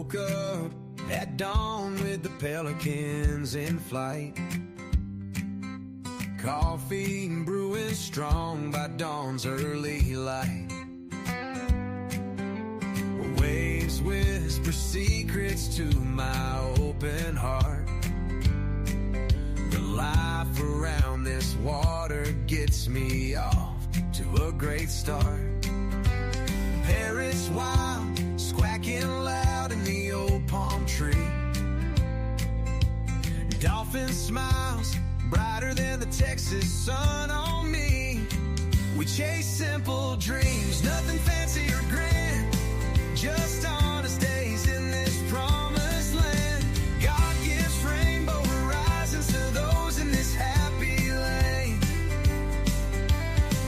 woke up at dawn with the pelicans in flight. Coffee brewing strong by dawn's early light. Waves whisper secrets to my open heart. The life around this water gets me off to a great start. Parrots wild, squawking loud in the old palm tree. Dolphin smiles, brighter than the Texas sun on me. We chase simple dreams, nothing fancy or grand, just honest days in this promised land. God gives rainbow horizons to those in this happy lane.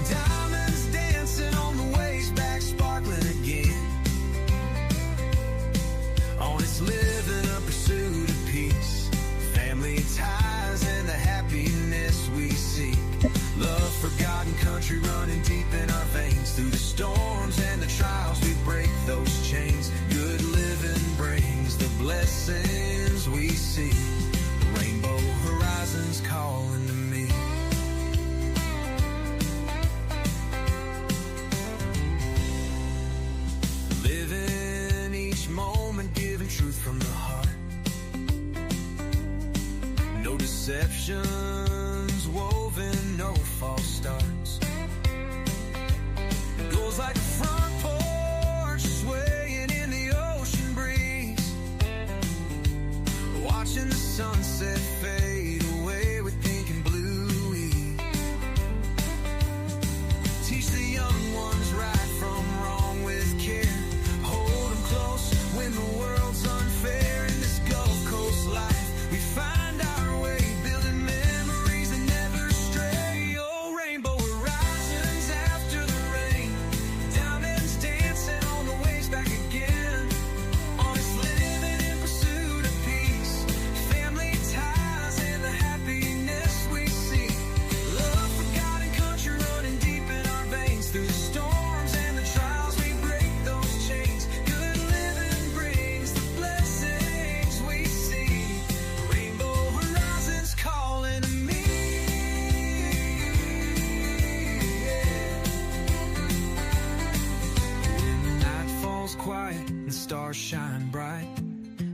Diamonds dancing on the waves, back sparkling again. Honest living, a pursuit of peace, family ties and the happiness we seek. Love, forgotten country running deep in our veins. Through the storms and the trials we break those chains. Good living brings the blessings we see. Rainbow horizons calling to me. Living each moment, giving truth from the heart. No deceptions woven, no false starts. It goes like a front porch swaying in the ocean breeze. Watching the sunset fade away with pink and bluey. Teach the young ones right from wrong with care. Hold them close when the world's unfair. In this Gulf Coast life we find our way, building memories that never stray. Oh, rainbow horizons after the rain. Diamonds dancing on the waves back again. Honest living in pursuit of peace. Family ties and the happiness we see. Love, forgotten country running deep in our veins. Through the storms and the trials we break those chains. Good living brings the blessings we see. Rainbow horizons calling to me. When the night falls quiet and stars shine bright,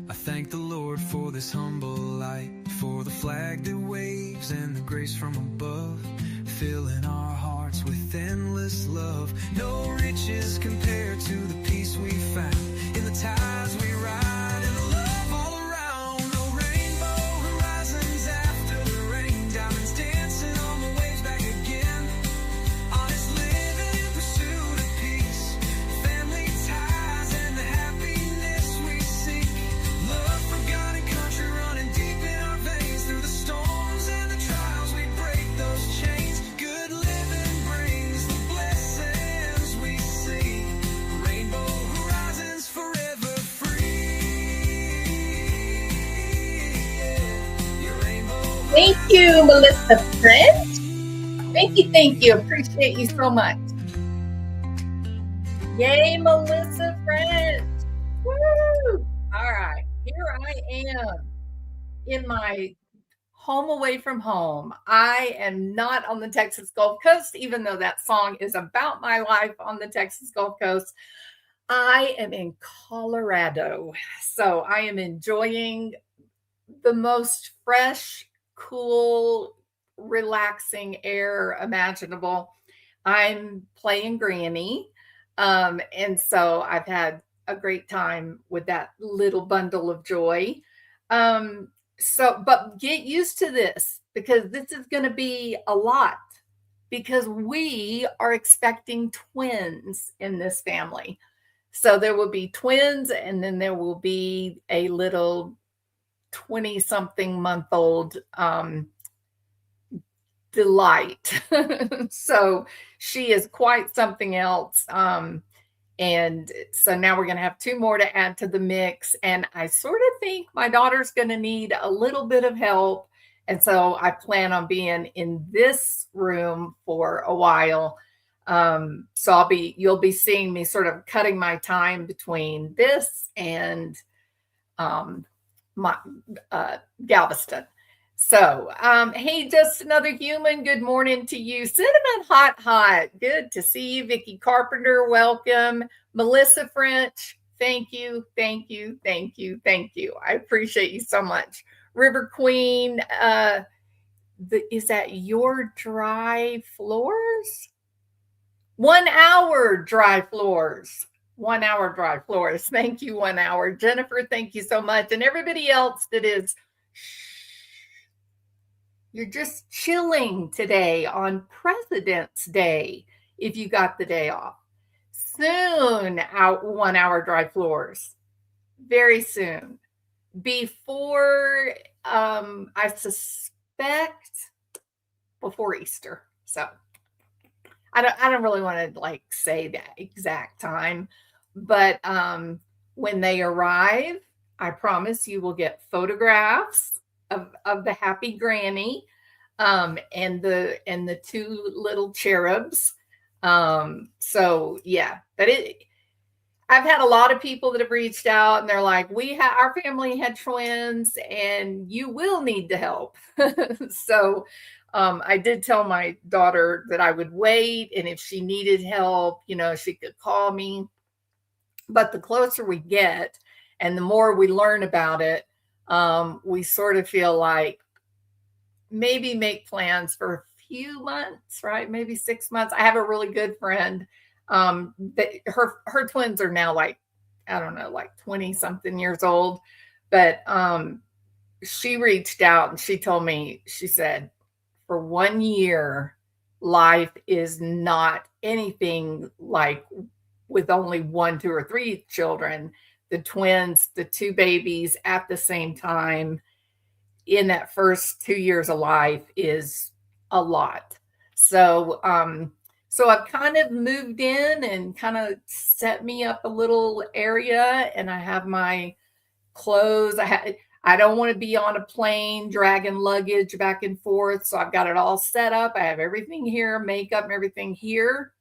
I thank the Lord for this humble light, for the flag that waves and the grace from above, filling our hearts with endless love. No riches compare to the peace we found in the ties we ride and the love all around. No rainbow horizons after the rain. Diamonds dancing on the waves back again. Honest living in pursuit of peace. Family ties and the happiness we seek. Love, forgotten country running deep in our veins. Through the storms and the trials we break those chains. Good living brings the blessings we see. Rainbow horizons forever free. Yeah. Your rainbow. Thank you, Melissa French. Thank you. Appreciate you so much. Yay, Melissa French. Woo! All right, here I am in my home away from home. I am not on the Texas Gulf Coast, even though that song is about my life on the Texas Gulf Coast. I am in Colorado. So I am enjoying the most fresh, cool, relaxing air imaginable. I'm playing Granny. And so I've had a great time with that little bundle of joy. But get used to this, because this is going to be a lot, because we are expecting twins in this family. So there will be twins, and then there will be a little 20-something month old delight. So she is quite something else. And so now we're going to have two more to add to the mix. And I sort of think my daughter's going to need a little bit of help. And so I plan on being in this room for a while. So you'll be seeing me sort of cutting my time between this and my Galveston. So, hey, just another human. Good morning to you. Cinnamon Hot. Good to see you. Vicky Carpenter, welcome. Melissa French, thank you. I appreciate you so much. River Queen, is that your dry floors? 1 hour dry floors. 1 hour dry floors. Thank you, 1 hour. Jennifer, thank you so much. And everybody else that is, you're just chilling today on President's Day if you got the day off. Soon out 1 hour dry floors. Very soon. Before, I suspect before Easter. So I don't really want to like say that exact time, but when they arrive, I promise you will get photographs of the happy granny and the two little cherubs. So yeah, but I've had a lot of people that have reached out and they're like, our family had twins and you will need to help. So I did tell my daughter that I would wait, and if she needed help, she could call me. But the closer we get and the more we learn about it, we sort of feel like maybe make plans for a few months, right? Maybe 6 months. I have a really good friend that her twins are now like, I don't know, like 20 something years old. But she reached out and she told me, she said, for 1 year, life is not anything like with only 1, 2, or 3 children. The twins, the 2 babies at the same time in that first 2 years of life is a lot. So, so I've kind of moved in and kind of set me up a little area, and I have my clothes. I don't want to be on a plane dragging luggage back and forth. So I've got it all set up. I have everything here, makeup and everything here.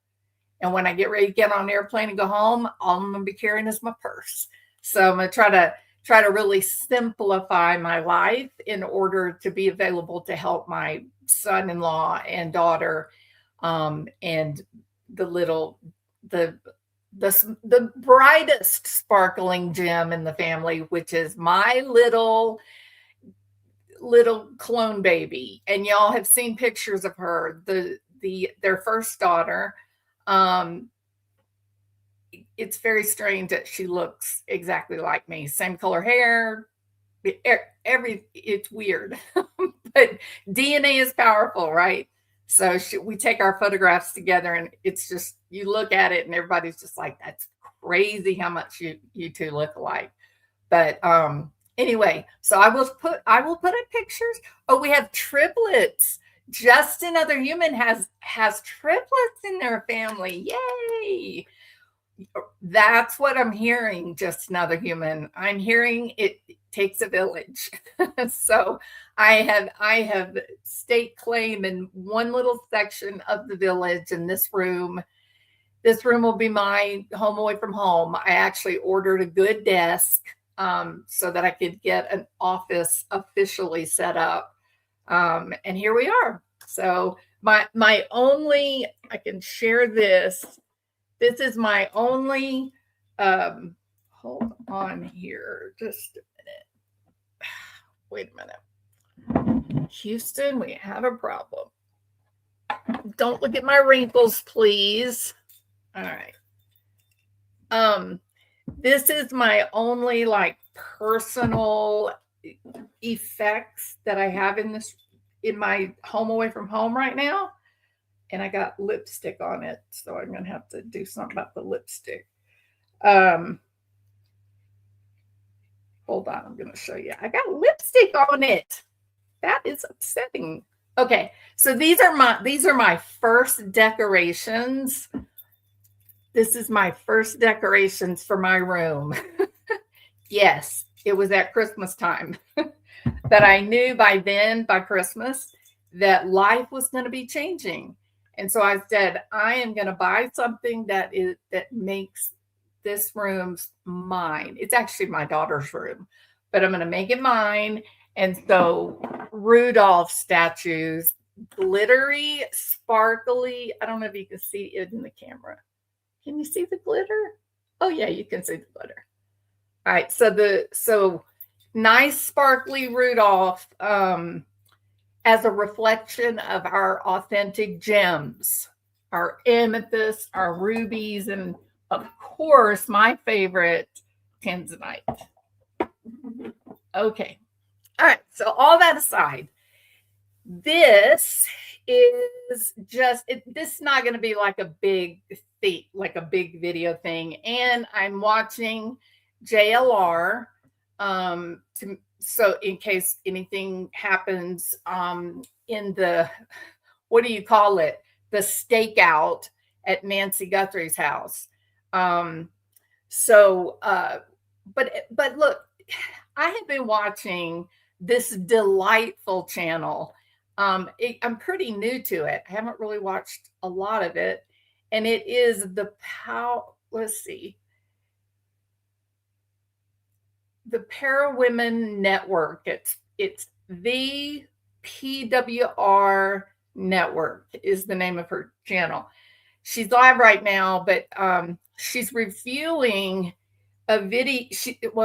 And when I get ready to get on an airplane and go home, all I'm going to be carrying is my purse. So I'm going to try to really simplify my life in order to be available to help my son-in-law and daughter, and the brightest sparkling gem in the family, which is my little clone baby. And y'all have seen pictures of her, their first daughter. It's very strange that she looks exactly like me. Same color hair, it's weird. But DNA is powerful, right? So we take our photographs together, and it's just, you look at it and everybody's just like, that's crazy how much you two look alike. But anyway, so I will put up pictures. Oh, we have triplets. Just Another Human has triplets in their family. Yay! That's what I'm hearing. Just Another Human. I'm hearing it takes a village. So I have state claim in one little section of the village in this room. This room will be my home away from home. I actually ordered a good desk so that I could get an office officially set up. And here we are. So my only, I can share this. This is my only, hold on here just a minute. Wait a minute. Houston, we have a problem. Don't look at my wrinkles, please. All right. This is my only like personal effects that I have in my home away from home right now. And I got lipstick on it, so I'm going to have to do something about the lipstick. Hold on, I'm going to show you. I got lipstick on it. That is upsetting. Okay, so these are my first decorations. This is my first decorations for my room. Yes, it was at Christmas time that I knew by Christmas, that life was going to be changing. And so I said, I am going to buy something that makes this room mine. It's actually my daughter's room, but I'm going to make it mine. And so Rudolph statues, glittery, sparkly. I don't know if you can see it in the camera. Can you see the glitter? Oh yeah, you can see the glitter. All right, so nice sparkly Rudolph as a reflection of our authentic gems, our amethysts, our rubies, and of course, my favorite, tanzanite. Okay. All right. So all that aside, this is just this is not going to be like a big video thing. And I'm watching JLR so in case anything happens in the, what do you call it? The stakeout at Nancy Guthrie's house. But look, I have been watching this delightful channel. I'm pretty new to it. I haven't really watched a lot of it. And it is let's see. The Para Women Network. It's the PWR Network is the name of her channel. She's live right now, but she's reviewing a video.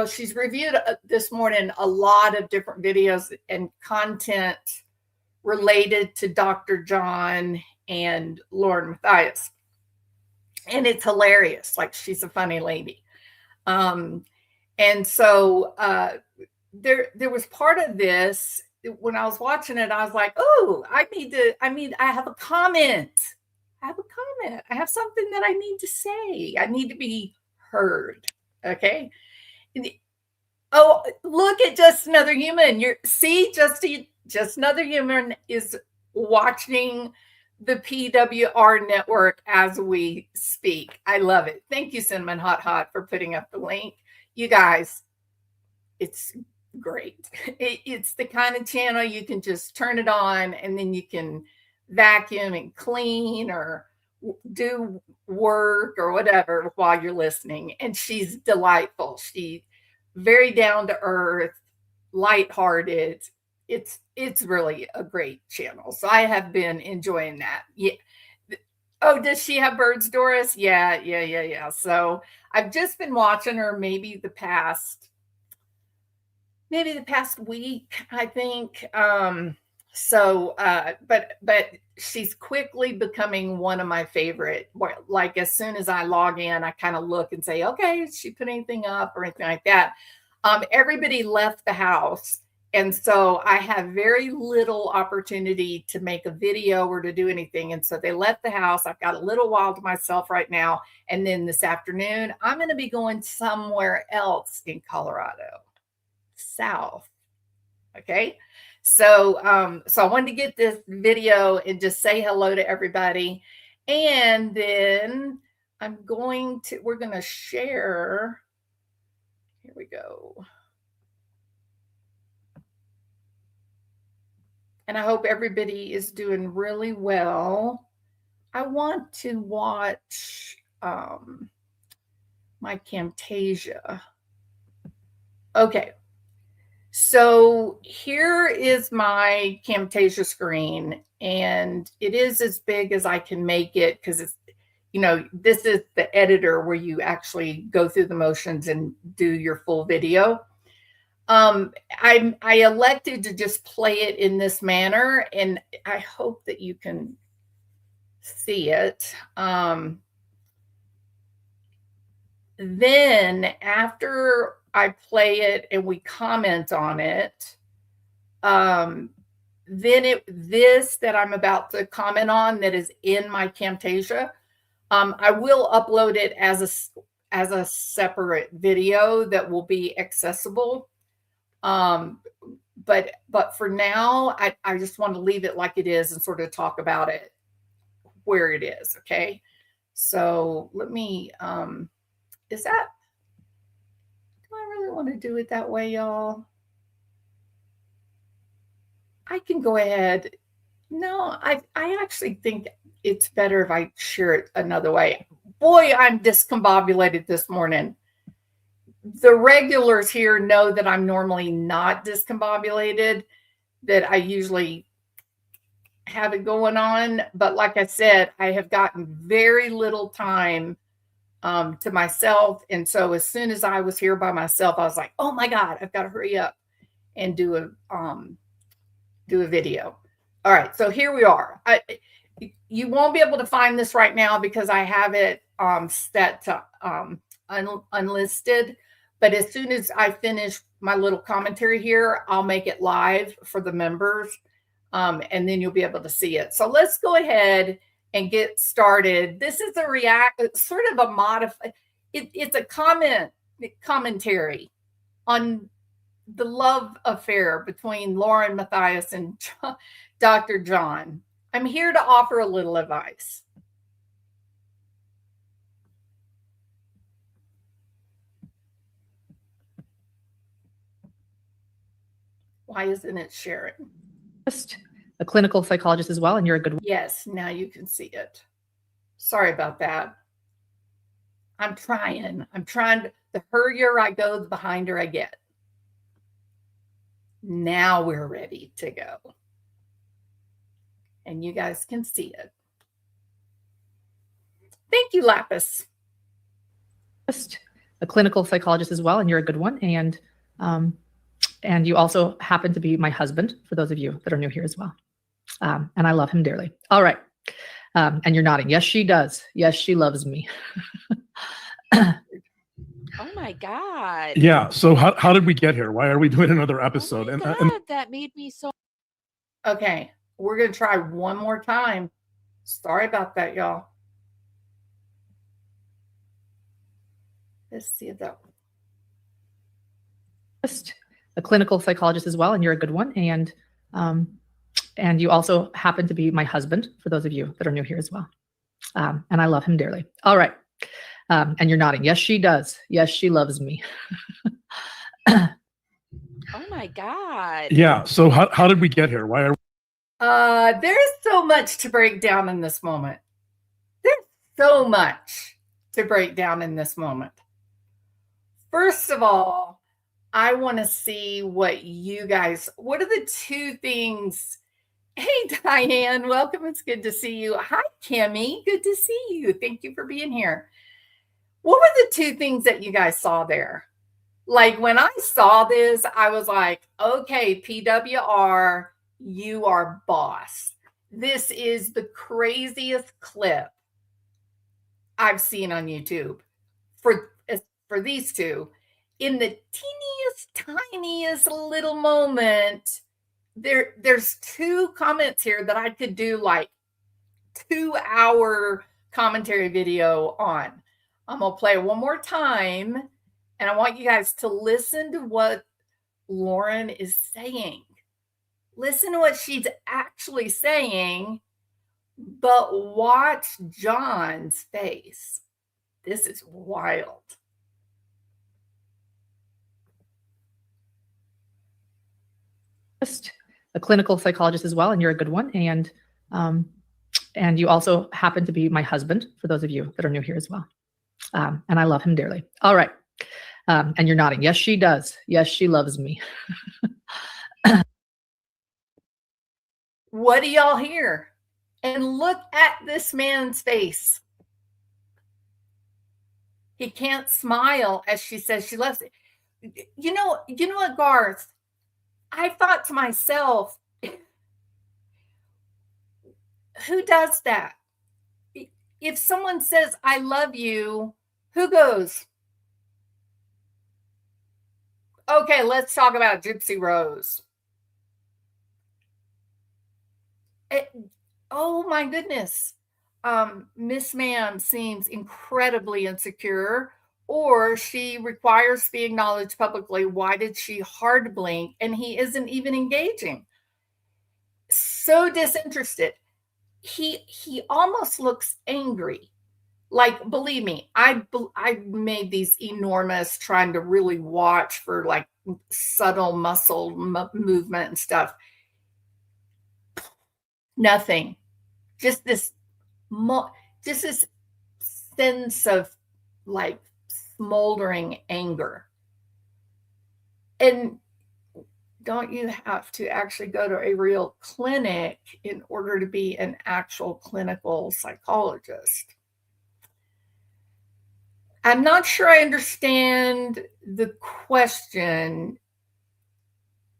She's reviewed this morning a lot of different videos and content related to Dr. John and Lauren Matthias. And it's hilarious. Like, she's a funny lady. And so there was part of this when I was watching it, I was like, oh, I have a comment. I have something that I need to say. I need to be heard. Okay. Oh, look at Just Another Human. Just Another Human is watching the PWR network as we speak. I love it. Thank you, Cinnamon Hot Hot, for putting up the link. You guys, it's great. It's the kind of channel you can just turn it on and then you can vacuum and clean or do work or whatever while you're listening. And she's delightful. She's very down to earth, lighthearted. It's really a great channel. So I have been enjoying that. Yeah. Oh, does she have birds, Doris? Yeah. So I've just been watching her maybe the past week, I think. But she's quickly becoming one of my favorite. Like, as soon as I log in, I kind of look and say, okay, did she put anything up or anything like that? Everybody left the house. And so I have very little opportunity to make a video or to do anything. And so they left the house. I've got a little while to myself right now. And then this afternoon, I'm going to be going somewhere else in Colorado, south. Okay. So I wanted to get this video and just say hello to everybody. And then we're going to share. Here we go. And I hope everybody is doing really well. I want to watch my Camtasia. Okay. So here is my Camtasia screen, and it is as big as I can make it because it's, this is the editor where you actually go through the motions and do your full video. I elected to just play it in this manner, and I hope that you can see it. Then after I play it and we comment on it, then this that I'm about to comment on that is in my Camtasia, I will upload it as a separate video that will be accessible. But for now, I just want to leave it like it is and sort of talk about it where it is. Okay. So let me, do I really want to do it that way, y'all? I can go ahead. No, I actually think it's better if I share it another way. Boy, I'm discombobulated this morning. the regulars here know that I'm normally not discombobulated, that I usually have it going on. But like I said, I have gotten very little time to myself. And so as soon as I was here by myself, I was like, oh my God, I've got to hurry up and do a video. All right, so here we are. You won't be able to find this right now because I have it set to unlisted. But as soon as I finish my little commentary here, I'll make it live for the members, and then you'll be able to see it. So let's go ahead and get started. This is a sort of a modified. It's a commentary on the love affair between Lauren Matthias and Dr. John. I'm here to offer a little advice. Why isn't it sharing? A clinical psychologist as well, and you're a good one. Yes, now you can see it. Sorry about that. I'm trying. The hurrier I go, the behinder I get. Now we're ready to go. And you guys can see it. Thank you, Lapis. A clinical psychologist as well, and you're a good one. And you also happen to be my husband, for those of you that are new here as well. And I love him dearly. All right. And you're nodding. Yes, she does. Yes, she loves me. Oh my God. Yeah. So how did we get here? Why are we doing another episode? Oh my God, that made me so. Okay, we're going to try one more time. Sorry about that, y'all. Let's see that. A clinical psychologist as well, and you're a good one. And you also happen to be my husband, for those of you that are new here as well. And I love him dearly. All right. And you're nodding. Yes, she does. Yes, she loves me. Oh my God. Yeah. So how did we get here? Why are There's so much to break down in this moment. There's so much to break down in this moment. First of all, I want to see what are the two things? Hey, Diane, welcome. It's good to see you. Hi, Kimmy. Good to see you. Thank you for being here. What were the two things that you guys saw there? Like when I saw this, I was like, okay, PWR, you are boss. This is the craziest clip I've seen on YouTube for these two. In the tiniest little moment, there's two comments here that I could do like 2-hour commentary video on. I'm going to play it one more time, and I want you guys to listen to what Lauren is saying. Listen to what she's actually saying, but watch John's face. This is wild. A clinical psychologist as well, and you're a good one. And you also happen to be my husband, for those of you that are new here as well. And I love him dearly. All right. And you're nodding. Yes, she does. Yes, she loves me. What do y'all hear? And look at this man's face. He can't smile as she says she loves it. You know what, Garth? I thought to myself, who does that? If someone says, I love you, who goes, okay, let's talk about Gypsy Rose. Oh my goodness. Miss Ma'am seems incredibly insecure, or she requires to be acknowledged publicly. Why did she hard blink? And he isn't even engaging. So disinterested. He almost looks angry. Like, believe me, I made these enormous, trying to really watch for like subtle muscle movement and stuff. Nothing. Just this sense of like smoldering anger. And don't you have to actually go to a real clinic in order to be an actual clinical psychologist? I'm not sure I understand the question.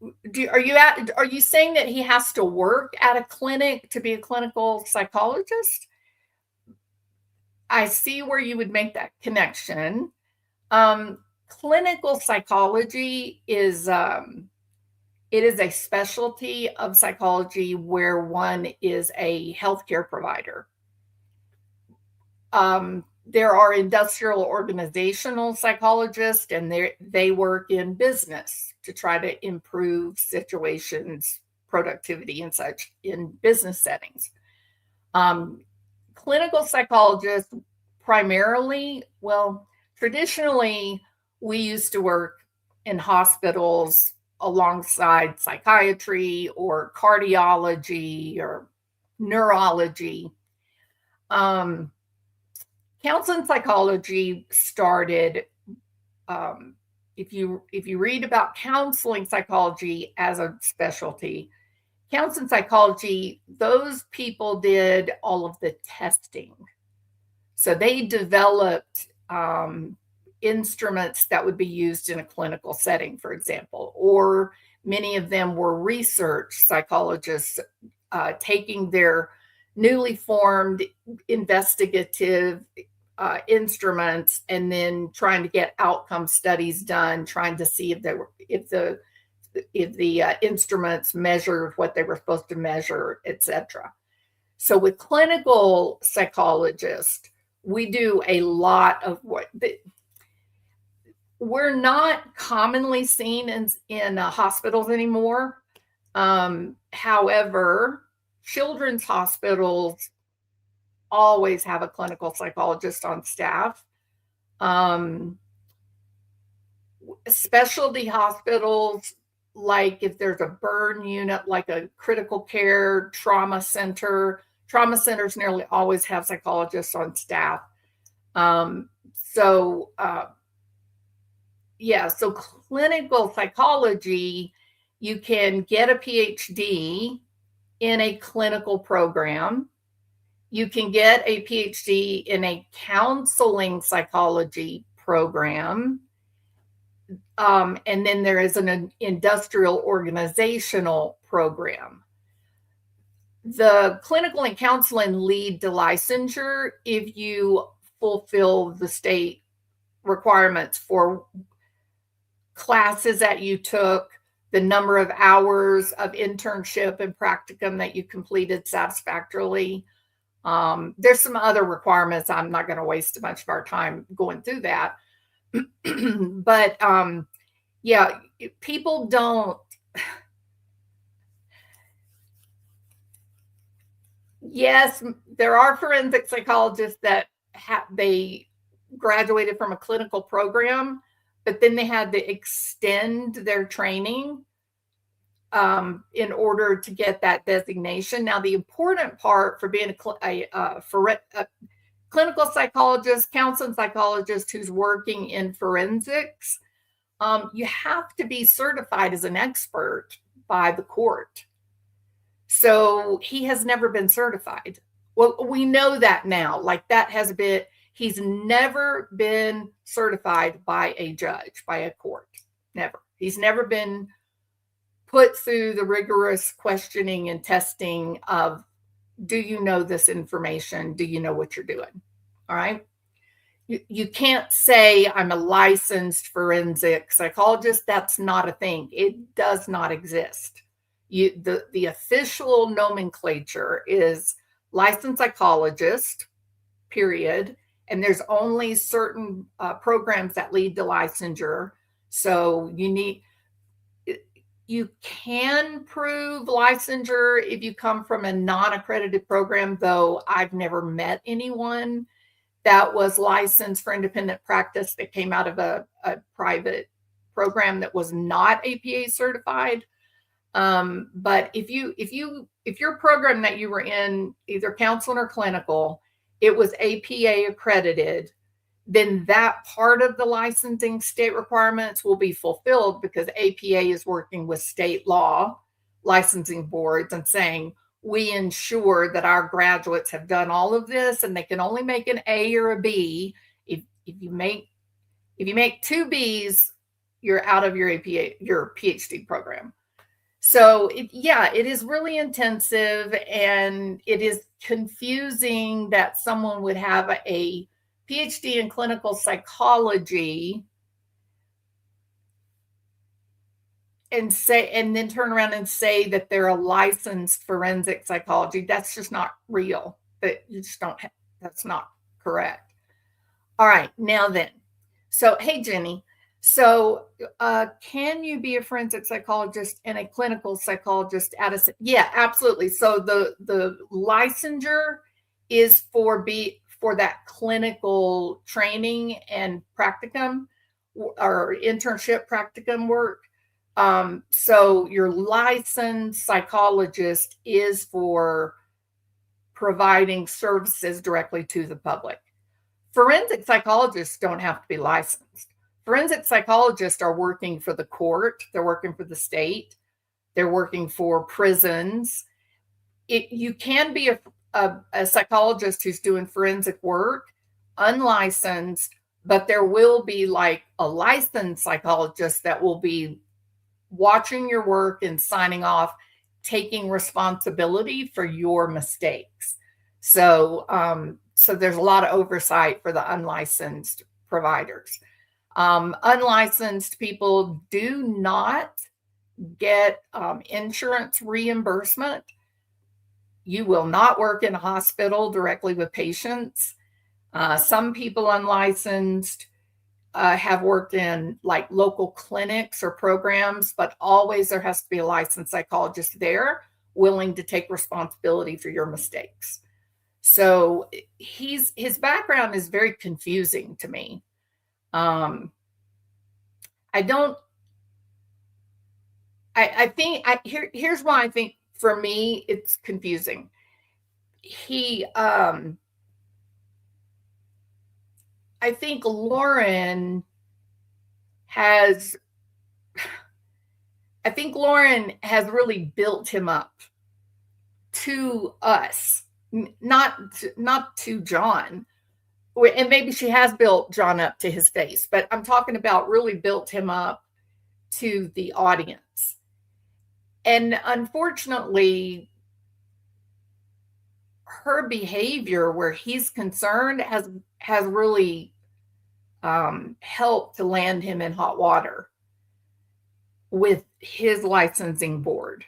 Are you saying that he has to work at a clinic to be a clinical psychologist? I see where you would make that connection. Clinical psychology is it is a specialty of psychology where one is a healthcare provider. There are industrial organizational psychologists, and they work in business to try to improve situations, productivity, and such in business settings. Clinical psychologists primarily, well, traditionally, we used to work in hospitals alongside psychiatry or cardiology or neurology. Counseling psychology started, if you read about counseling psychology as a specialty, counseling psychology, those people did all of the testing. So they developed instruments that would be used in a clinical setting, for example, or many of them were research psychologists taking their newly formed investigative instruments and then trying to get outcome studies done, trying to see if the instruments measured what they were supposed to measure, etc. So with clinical psychologists, we do a lot of what we're not commonly seen in hospitals anymore. However, children's hospitals always have a clinical psychologist on staff. Specialty hospitals, like if there's a burn unit, like a critical care trauma centers nearly always have psychologists on staff. So clinical psychology, you can get a PhD in a clinical program. You can get a PhD in a counseling psychology program. And then there is an industrial organizational program. The clinical and counseling lead to licensure if you fulfill the state requirements for classes that you took, the number of hours of internship and practicum that you completed satisfactorily. There's some other requirements. I'm not going to waste a bunch of our time going through that. But people don't. Yes, there are forensic psychologists that they graduated from a clinical program, but then they had to extend their training in order to get that designation. Now, the important part for being a clinical psychologist, counseling psychologist who's working in forensics, you have to be certified as an expert by the court. So he has never been certified. Well, we know that now. He's never been certified by a judge, by a court. Never. He's never been put through the rigorous questioning and testing of, do you know this information? Do you know what you're doing? All right. You can't say I'm a licensed forensic psychologist. That's not a thing. It does not exist. The official nomenclature is licensed psychologist, period. And there's only certain programs that lead to licensure. So you can prove licensure if you come from a non-accredited program, though I've never met anyone that was licensed for independent practice that came out of a private program that was not APA certified. But if your program that you were in, either counseling or clinical, it was APA accredited, then that part of the licensing state requirements will be fulfilled, because APA is working with state law licensing boards and saying, we ensure that our graduates have done all of this, and they can only make an A or a B. If you make 2 B's, you're out of your APA, your PhD program. So it is really intensive, and it is confusing that someone would have a PhD in clinical psychology and then turn around and say that they're a licensed forensic psychology. That's just not real. But you just don't have, that's not correct. All right, now then. So, hey, Jenny. So, can you be a forensic psychologist and a clinical psychologist at a? Yeah, absolutely. So the licensure is for that clinical training and practicum or internship practicum work. So your licensed psychologist is for providing services directly to the public. Forensic psychologists don't have to be licensed. Forensic psychologists are working for the court. They're working for the state. They're working for prisons. You can be a psychologist who's doing forensic work, unlicensed, but there will be like a licensed psychologist that will be watching your work and signing off, taking responsibility for your mistakes. So there's a lot of oversight for the unlicensed providers. Unlicensed people do not get insurance reimbursement. You will not work in a hospital directly with patients. Some people unlicensed have worked in like local clinics or programs, but always there has to be a licensed psychologist there willing to take responsibility for your mistakes. So his background is very confusing to me. Here's why I think for me it's confusing. I think Lauren has really built him up to us, not to John. And maybe she has built John up to his face, but I'm talking about really built him up to the audience. And unfortunately, her behavior where he's concerned has really helped to land him in hot water with his licensing board.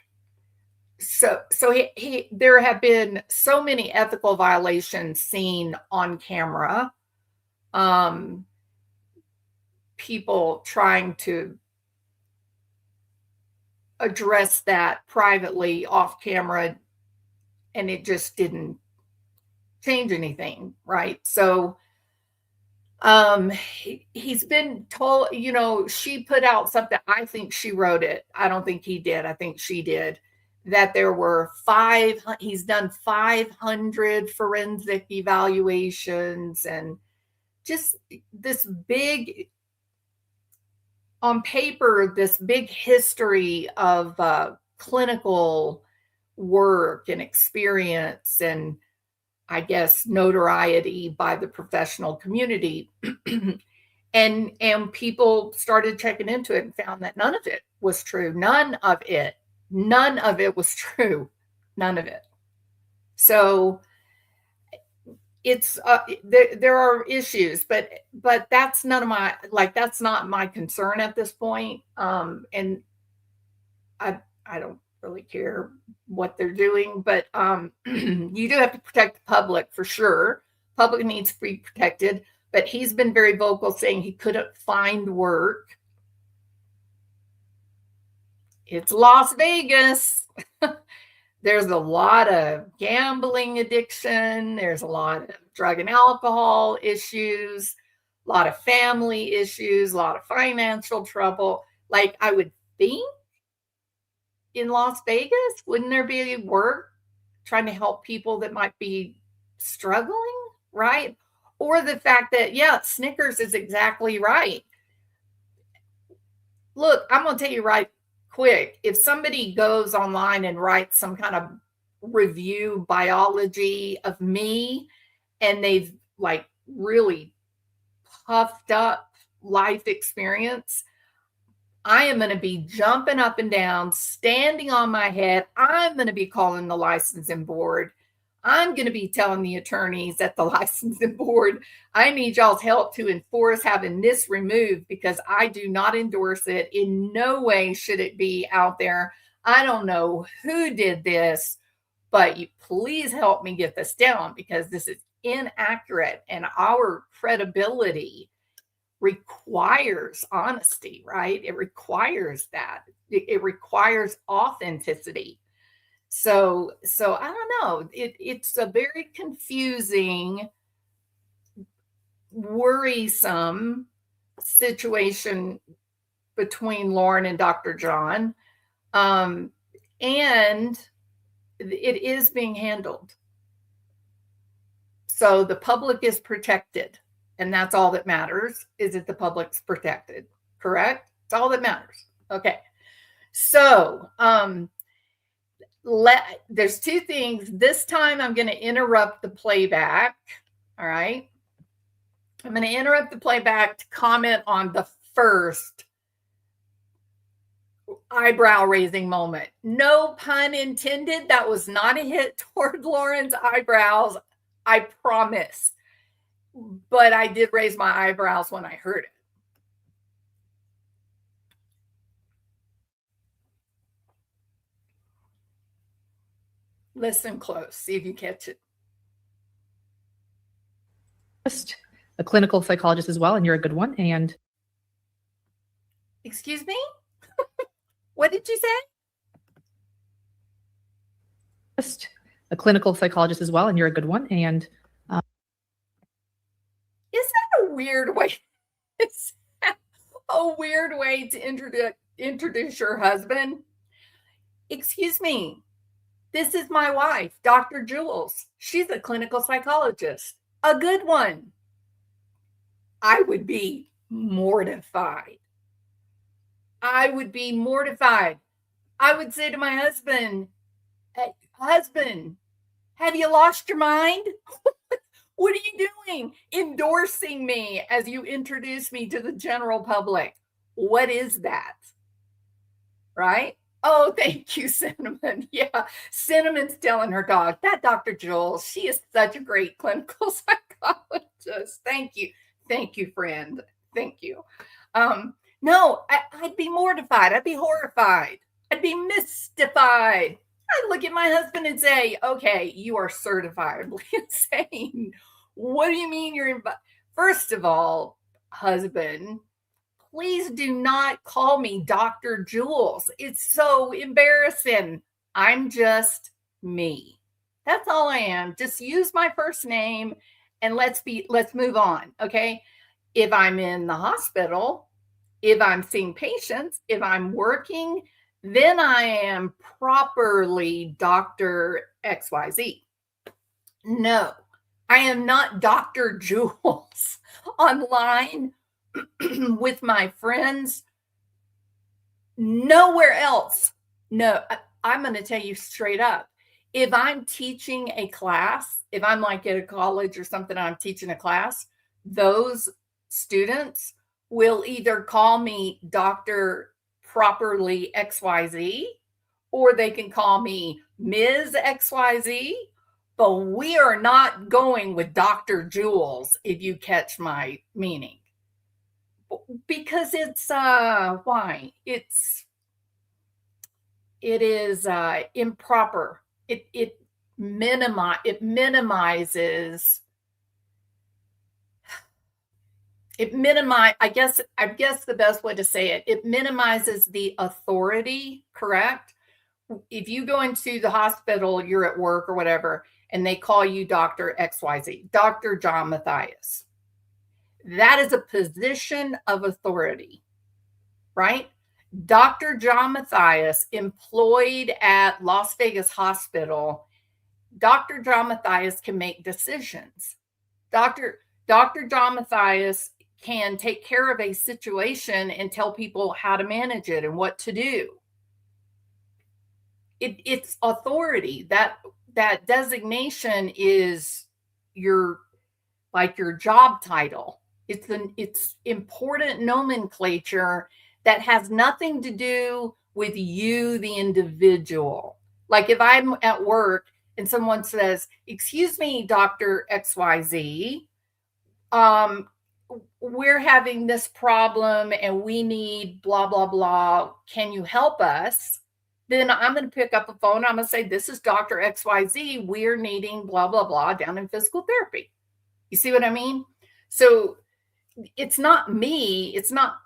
So there have been so many ethical violations seen on camera. People trying to address that privately off camera, and it just didn't change anything, right? So he's been told, she put out something, I think she wrote it, I don't think he did, I think she did, that there were he's done 500 forensic evaluations, and just this big, on paper, this big history of clinical work and experience, and I guess notoriety by the professional community. and people started checking into it and found that none of it was true. None of it was true. None of it. So it's there are issues, but that's that's not my concern at this point. And I don't really care what they're doing, but you do have to protect the public for sure. Public needs to be protected, but he's been very vocal saying he couldn't find work. It's Las Vegas. There's a lot of gambling addiction. There's a lot of drug and alcohol issues, a lot of family issues, a lot of financial trouble. Like, I would think in Las Vegas, wouldn't there be work trying to help people that might be struggling, right? Or the fact that, yeah, Snickers is exactly right. Look, I'm going to tell you right quick. If somebody goes online and writes some kind of review biology of me, and they've like really puffed up life experience, I am going to be jumping up and down, standing on my head. I'm going to be calling the licensing board. I'm going to be telling the attorneys at the licensing board, I need y'all's help to enforce having this removed because I do not endorse it. In no way should it be out there. I don't know who did this, but you please help me get this down because this is inaccurate and our credibility requires honesty, right? It requires that. It requires authenticity. So I don't know. It's a very confusing, worrisome situation between Lauren and Dr. John. And it is being handled. So the public is protected. And that's all that matters, is that the public's protected. Correct? It's all that matters. Okay. So there's two things. This time I'm going to interrupt the playback. All right. I'm going to interrupt the playback to comment on the first eyebrow raising moment. No pun intended. That was not a hit toward Lauren's eyebrows. I promise. But I did raise my eyebrows when I heard it. Listen close, see if you catch it. A clinical psychologist as well, and you're a good one. And excuse me? What did you say? A clinical psychologist as well, and you're a good one. And is that a weird way? Is that a weird way to introduce your husband? Excuse me. This is my wife, Dr. Jules. She's a clinical psychologist, a good one. I would be mortified. I would be mortified. I would say to my husband, hey, husband, have you lost your mind? What are you doing? Endorsing me as you introduce me to the general public. What is that? Right? Oh, thank you, Cinnamon. Yeah, Cinnamon's telling her dog, that Dr. Jules, she is such a great clinical psychologist. Thank you. Thank you, friend. Thank you. No, I'd be mortified. I'd be horrified. I'd be mystified. I'd look at my husband and say, okay, you are certifiably insane. What do you mean you're First of all, husband, please do not call me Dr. Jules. It's so embarrassing. I'm just me. That's all I am. Just use my first name and let's move on. Okay. If I'm in the hospital, if I'm seeing patients, if I'm working, then I am properly Dr. XYZ. No, I am not Dr. Jules online with my friends. Nowhere else. No, I'm going to tell you straight up. If I'm teaching a class, if I'm like at a college or something, I'm teaching a class, those students will either call me Dr. Properly XYZ, or they can call me Ms. XYZ, but we are not going with Dr. Jules, if you catch my meaning. Because it's why? It is improper. It minimizes. I guess the best way to say it, it minimizes the authority, correct? If you go into the hospital, you're at work or whatever, and they call you Dr. XYZ, Dr. John Matthias. That is a position of authority, right? Dr. John Matthias, employed at Las Vegas Hospital, Dr. John Matthias can make decisions. Dr. Dr. John Matthias can take care of a situation and tell people how to manage it and what to do. It's authority. That designation is your job title. It's important nomenclature that has nothing to do with you, the individual. Like if I'm at work and someone says, "Excuse me, Dr. XYZ, we're having this problem and we need blah, blah, blah. Can you help us?" Then I'm going to pick up the phone. I'm going to say, "This is Dr. XYZ. We're needing blah, blah, blah down in physical therapy." You see what I mean? So it's not me. It's not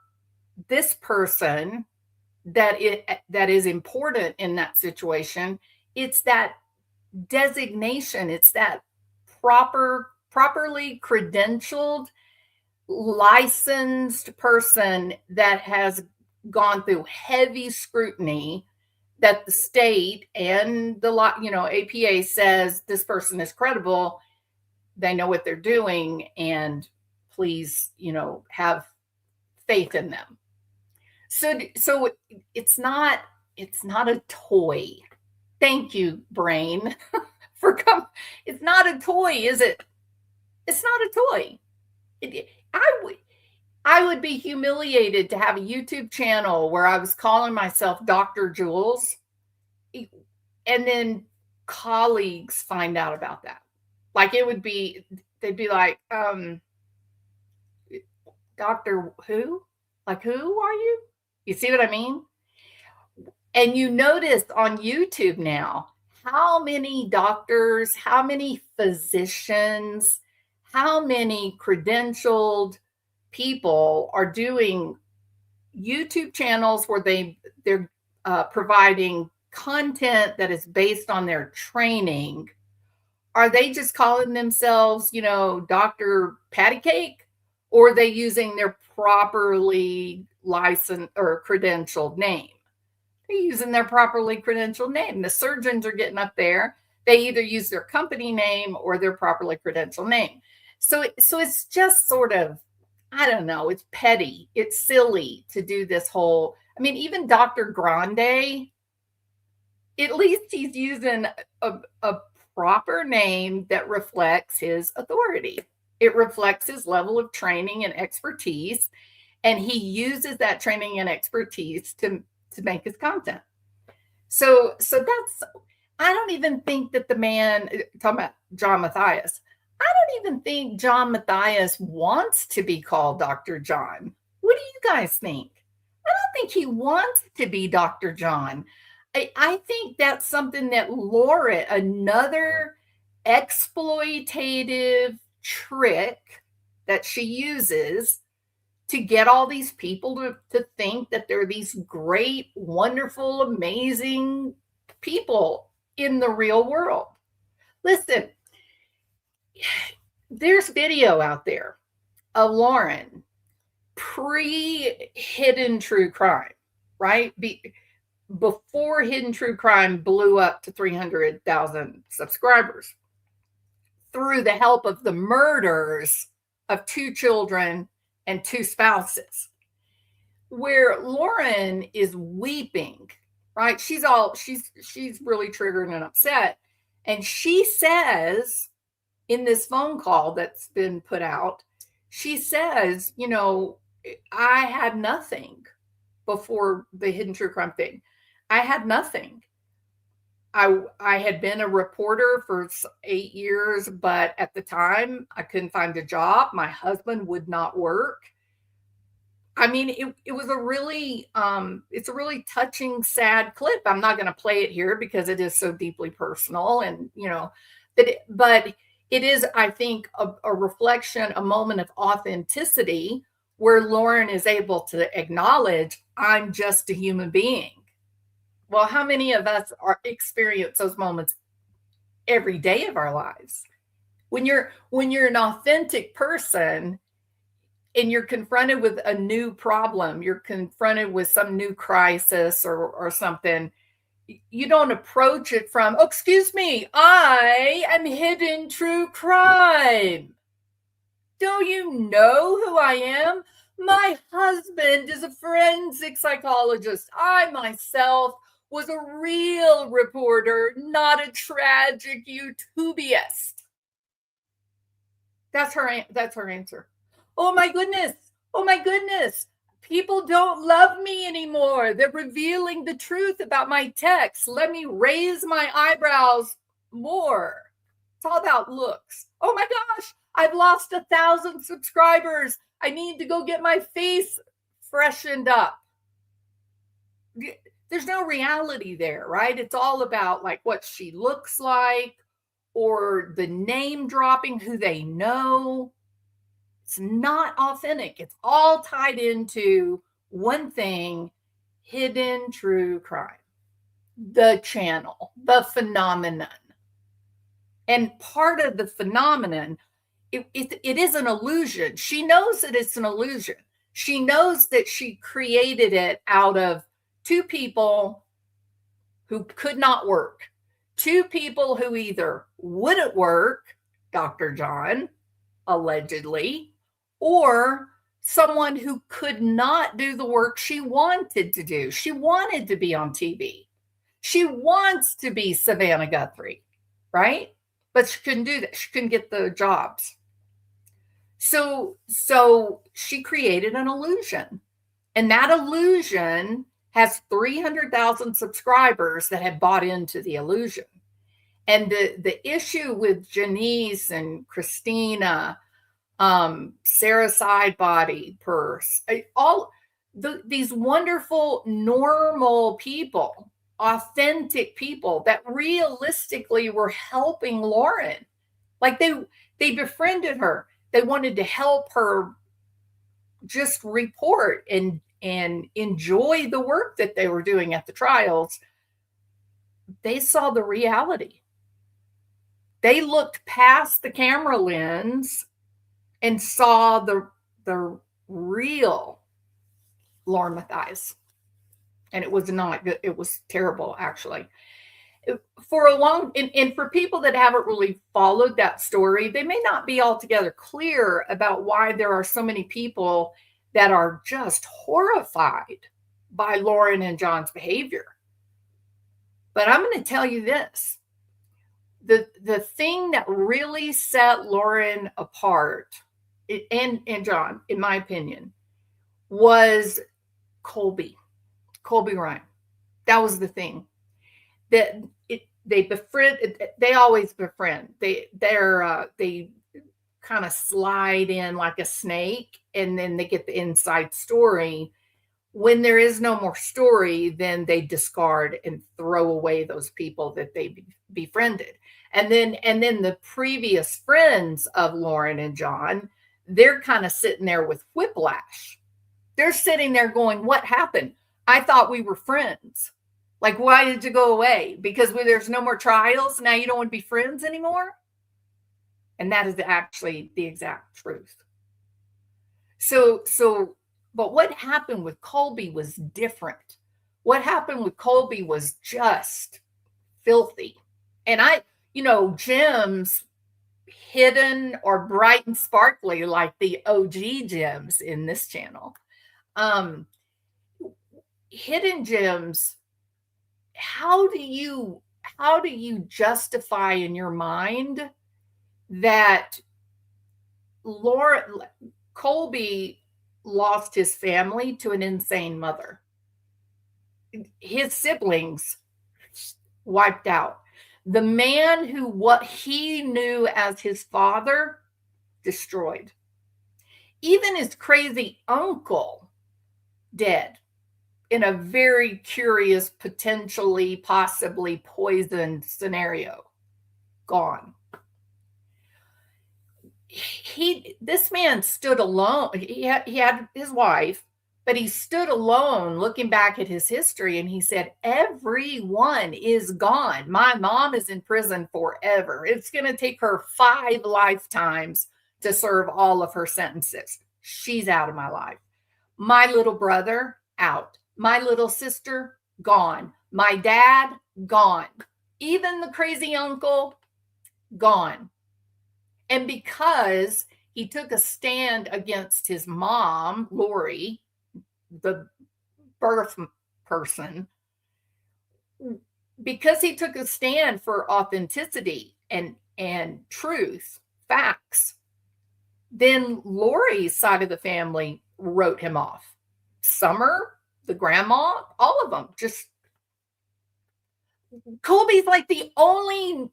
this person that is important in that situation. It's that designation. It's that properly credentialed, licensed person that has gone through heavy scrutiny, that the state and the APA says this person is credible, they know what they're doing, and please, have faith in them. So it's not a toy. Thank you, brain, for coming. It's not a toy, is it? It's not a toy. I would be humiliated to have a YouTube channel where I was calling myself Dr. Jules, and then colleagues find out about that. Like they'd be like, "Doctor who? Like, who are you?" You see what I mean? And you notice on YouTube now, how many doctors, how many physicians, how many credentialed people are doing YouTube channels where they're providing content that is based on their training. Are they just calling themselves, Dr. Patty Cake, or are they using their properly licensed or credentialed name? They're using their properly credentialed name. The surgeons are getting up there. They either use their company name or their properly credentialed name. So it's just sort of, I don't know, it's petty. It's silly to do this whole, even Dr. Grande, at least he's using a proper name that reflects his authority. It reflects his level of training and expertise, and he uses that training and expertise to make his content. So that's, I don't even think that the man, talking about John Matthias, I don't even think John Matthias wants to be called Dr. John. What do you guys think? I don't think he wants to be Dr. John. I think that's something that Lauren, another exploitative trick that she uses to get all these people to think that they're these great, wonderful, amazing people in the real world. Listen, there's video out there of Lauren pre-Hidden True Crime, right? Before Hidden True Crime blew up to 300,000 subscribers, through the help of the murders of 2 children and 2 spouses, where Lauren is weeping, right? She's really triggered and upset. And she says in this phone call that's been put out, she says, I had nothing before the Hidden True Crime thing. I had nothing. I had been a reporter for 8 years, but at the time I couldn't find a job. My husband would not work. It was a really, it's a really touching, sad clip. I'm not going to play it here because it is so deeply personal, and but it is, I think, a reflection, a moment of authenticity where Lauren is able to acknowledge, I'm just a human being. Well, how many of us experience those moments every day of our lives? When you're an authentic person and you're confronted with a new problem, you're confronted with some new crisis or something, you don't approach it from, "Oh, excuse me, I am Hidden True Crime." Do you know who I am? My husband is a forensic psychologist. I myself was a real reporter, not a tragic YouTubeist. That's her answer. Oh my goodness. Oh my goodness. People don't love me anymore. They're revealing the truth about my text. Let me raise my eyebrows more. It's all about looks. Oh my gosh, I've lost 1,000 subscribers. I need to go get my face freshened up. There's no reality there, right? It's all about like what she looks like or the name dropping, who they know. It's not authentic. It's all tied into one thing: hidden true crime, the channel, the phenomenon. And part of the phenomenon, it is an illusion. She knows that it's an illusion. She knows that she created it out of two people who could not work, two people who either wouldn't work, Dr. John, allegedly, or someone who could not do the work she wanted to do. She wanted to be on TV. She wants to be Savannah Guthrie, right? But she couldn't do that. She couldn't get the jobs. So she created an illusion. And that illusion has 300,000 subscribers that have bought into the illusion. And the issue with Janice and Christina, Sarah Sidebody, Purse, these wonderful, normal people, authentic people that realistically were helping Lauren. Like they befriended her. They wanted to help her just report and enjoy the work that they were doing at the trials. They saw the reality. They looked past the camera lens and saw the real Lauren Matthias. And it was not good. It was terrible, actually. For a long, and for people that haven't really followed that story, they may not be altogether clear about why there are so many people that are just horrified by Lauren and John's behavior. But I'm going to tell you this. The thing that really set Lauren apart, and John, in my opinion, was Colby Ryan. That was the thing. They always befriend. They kind of slide in like a snake, and then they get the inside story. When there is no more story, then they discard and throw away those people that they befriended. And then the previous friends of Lauren and John, they're kind of sitting there with whiplash. They're sitting there going, what happened? I thought we were friends. Like, why did you go away? Because there's no more trials, now you don't want to be friends anymore? And that is actually the exact truth. But what happened with Colby was different. What happened with Colby was just filthy. And gems hidden or bright and sparkly like the OG gems in this channel. Hidden gems, how do you justify in your mind that Colby lost his family to an insane mother? His siblings wiped out. The man who what he knew as his father destroyed. Even his crazy uncle dead in a very curious, potentially, possibly poisoned scenario. Gone. This man stood alone. He had his wife, but he stood alone looking back at his history, and he said, everyone is gone. My mom is in prison forever. It's going to take her 5 lifetimes to serve all of her sentences. She's out of my life. My little brother, out. My little sister, gone. My dad, gone. Even the crazy uncle, gone. And because he took a stand against his mom, Lori, the birth person, because he took a stand for authenticity and truth, facts. Then Lori's side of the family wrote him off. Summer, the grandma, all of them. Just Colby's like the only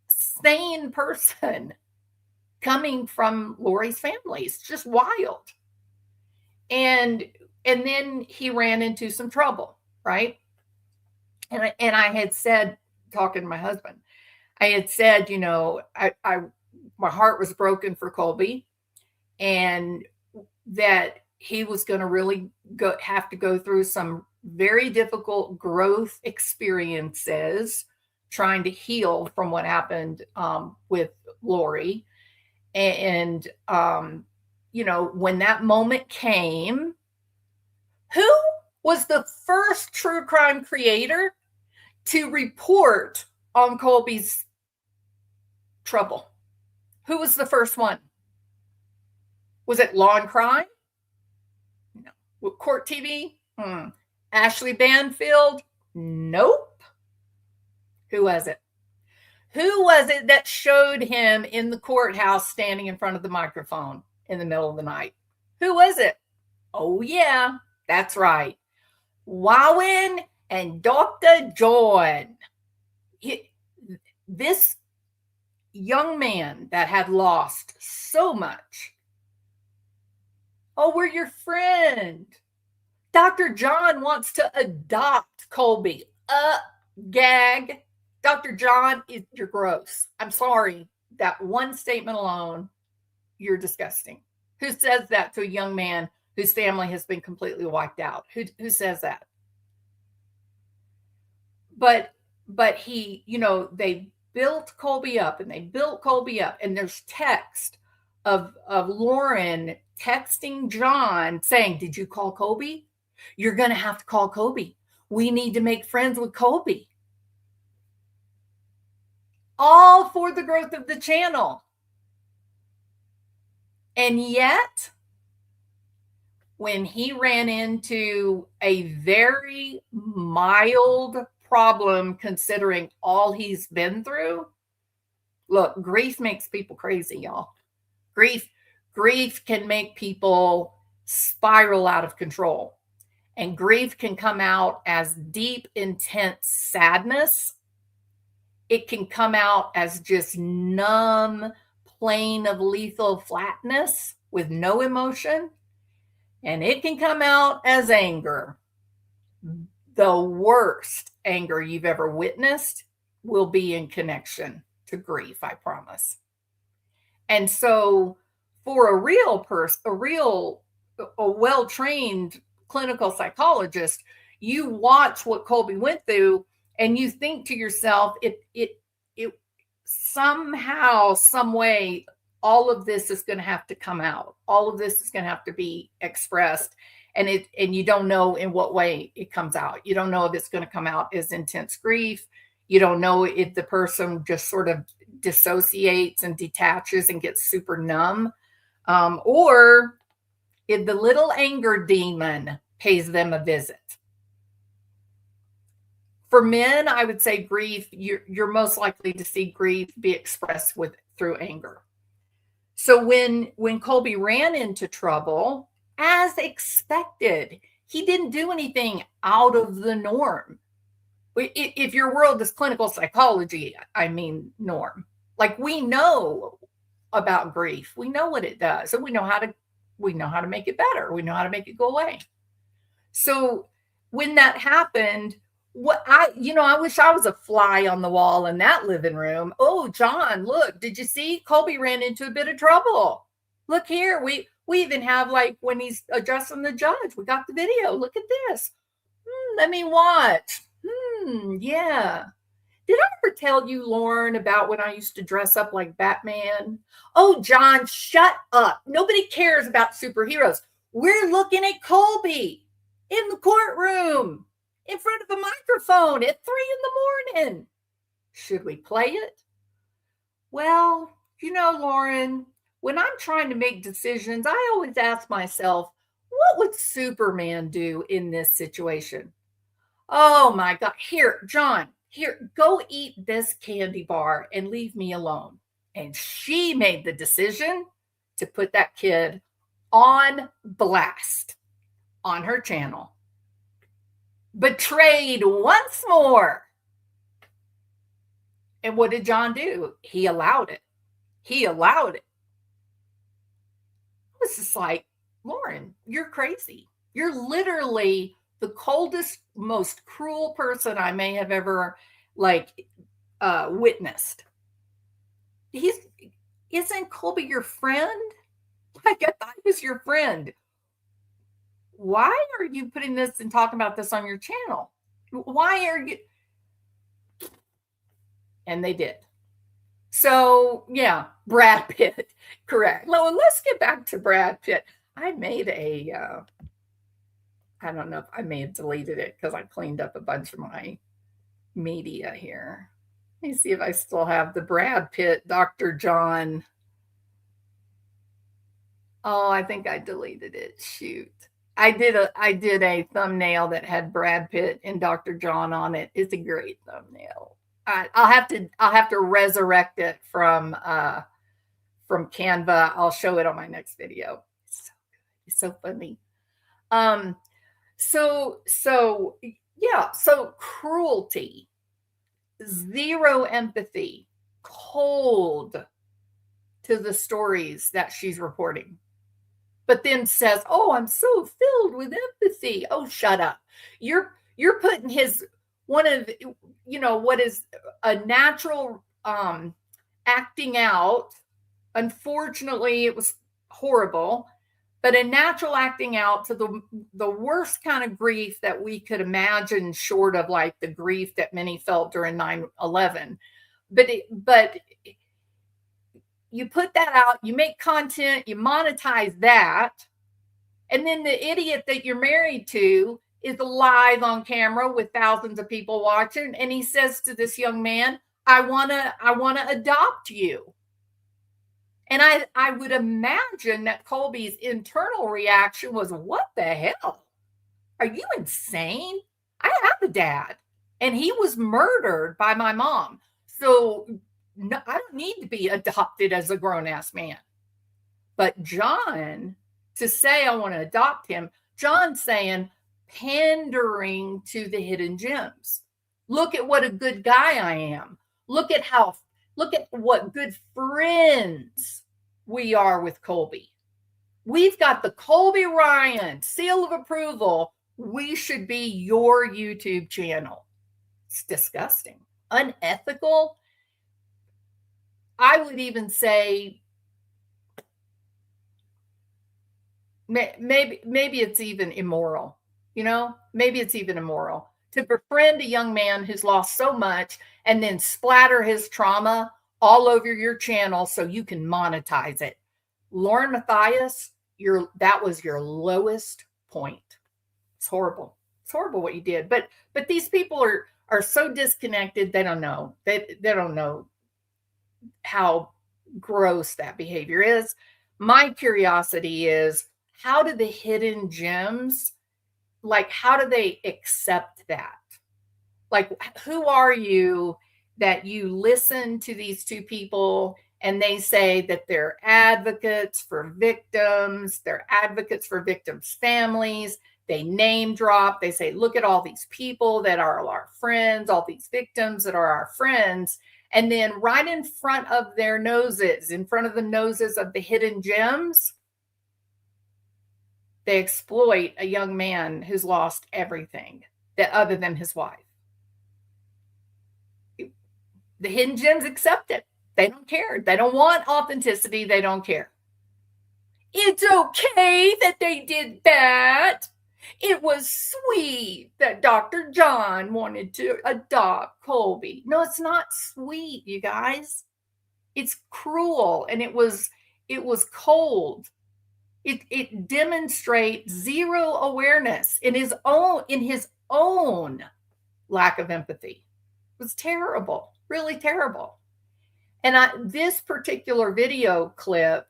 sane person coming from Lori's family. It's just wild. And then he ran into some trouble, right? And I had said, talking to my husband, I had said, you know, my heart was broken for Colby, and that he was going to really have to go through some very difficult growth experiences trying to heal from what happened with Lori. And, you know, when that moment came, who was the first true crime creator to report on Colby's trouble? Who was the first one? Was it Law and Crime? No. Court TV? Ashley Banfield? Nope. Who was it? Who was it that showed him in the courthouse standing in front of the microphone in the middle of the night? Who was it? Oh, yeah, that's right. Wowin and Dr. John. This young man that had lost so much. Oh, we're your friend. Dr. John wants to adopt Colby. Gag. Dr. John, you're gross. I'm sorry. That one statement alone, you're disgusting. Who says that to a young man whose family has been completely wiped out? Who says that? But he, you know, they built Colby up and there's text of Lauren texting John saying, did you call Colby? You're going to have to call Colby. We need to make friends with Colby. All for the growth of the channel. And yet, when he ran into a very mild problem, considering all he's been through, look, grief makes people crazy, y'all. Grief can make people spiral out of control. And grief can come out as deep, intense sadness. It can come out as just numb, plane of lethal flatness with no emotion. And it can come out as anger. The worst anger you've ever witnessed will be in connection to grief, I promise. And so for a well-trained clinical psychologist, you watch what Colby went through and you think to yourself, it somehow, some way, all of this is going to have to come out. All of this is going to have to be expressed. And you don't know in what way it comes out. You don't know if it's going to come out as intense grief. You don't know if the person just sort of dissociates and detaches and gets super numb. Or if the little anger demon pays them a visit. For men, I would say grief, you're most likely to see grief be expressed through anger. So when Colby ran into trouble, as expected, he didn't do anything out of the norm. If your world is clinical psychology, I mean norm. Like, we know about grief. We know what it does, and we know how to make it better. We know how to make it go away. So when that happened, I wish I was a fly on the wall in that living room. Oh, John, look, did you see Colby ran into a bit of trouble? Look here. We even have, like, when he's addressing the judge, we got the video. Look at this. Let me watch. Yeah. Did I ever tell you, Lauren, about when I used to dress up like Batman? Oh, John, shut up. Nobody cares about superheroes. We're looking at Colby in the courtroom, in front of a microphone at 3 a.m. Should we play it? Well, Lauren, when I'm trying to make decisions, I always ask myself, what would Superman do in this situation? Oh my God. Here, John, here, go eat this candy bar and leave me alone. And she made the decision to put that kid on blast on her channel. Betrayed once more. And what did John do? He allowed it. He allowed it. It was just like, Lauren, you're crazy. You're literally the coldest, most cruel person I may have ever witnessed. Isn't Colby your friend? I thought he was your friend. Why are you putting this and talking about this on your channel? Why are you? And they did. So yeah, Brad Pitt, correct. Well, let's get back to Brad Pitt. I made I don't know if I may have deleted it because I cleaned up a bunch of my media here. Let me see if I still have the Brad Pitt, Dr. John. Oh, I think I deleted it. Shoot. I did a thumbnail that had Brad Pitt and Dr. John on it. It's a great thumbnail. I'll have to resurrect it from Canva. I'll show it on my next video. It's so good. It's so funny. So cruelty, zero empathy, cold to the stories that she's reporting, but then says, "Oh, I'm so filled with empathy." Oh, shut up. You're putting one of, what is a natural acting out. Unfortunately, it was horrible, but a natural acting out to the worst kind of grief that we could imagine, short of like the grief that many felt during 9/11. But you put that out, you make content, you monetize that, and then the idiot that you're married to is live on camera with thousands of people watching, and he says to this young man, I wanna adopt you. And I would imagine that Colby's internal reaction was, what the hell? Are you insane? I have a dad, and he was murdered by my mom. So no, I don't need to be adopted as a grown-ass man. But John, to say I want to adopt him, John's saying, pandering to the hidden gems. Look at what a good guy I am. Look at what good friends we are with Colby. We've got the Colby Ryan seal of approval. We should be your YouTube channel. It's disgusting, unethical. I would even say maybe it's even immoral. Maybe it's even immoral to befriend a young man who's lost so much and then splatter his trauma all over your channel so you can monetize it. Lauren Matthias, that was your lowest point. It's horrible. It's horrible what you did. But these people are so disconnected. They don't know. They don't know how gross that behavior is. My curiosity is, how do the hidden gems, how do they accept that? Who are you that you listen to these two people and they say that they're advocates for victims, they're advocates for victims' families, they name drop, they say, look at all these people that are our friends, all these victims that are our friends, and then right in front of their noses, in front of the noses of the hidden gems, they exploit a young man who's lost everything other than his wife. The hidden gems accept it. They don't care. They don't want authenticity. They don't care. It's okay that they did that. It was sweet that Dr. John wanted to adopt Colby. No, it's not sweet, you guys. It's cruel, and it was cold. It demonstrates zero awareness in his own lack of empathy. It was terrible, really terrible. And this particular video clip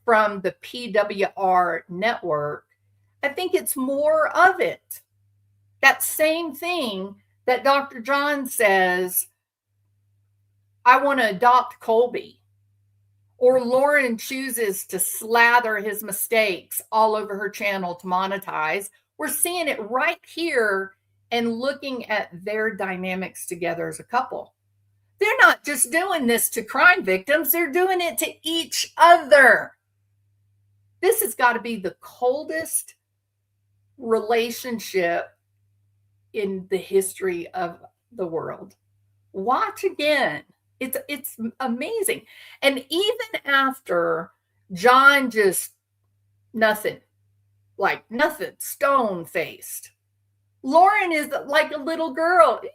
from the PWR network, I think it's more of it. That same thing that Dr. John says, I want to adopt Colby, or Lauren chooses to slather his mistakes all over her channel to monetize. We're seeing it right here and looking at their dynamics together as a couple. They're not just doing this to crime victims, they're doing it to each other. This has got to be the coldest relationship in the history of the world. Watch again. It's amazing. And even after John just nothing, stone faced, Lauren is like a little girl. We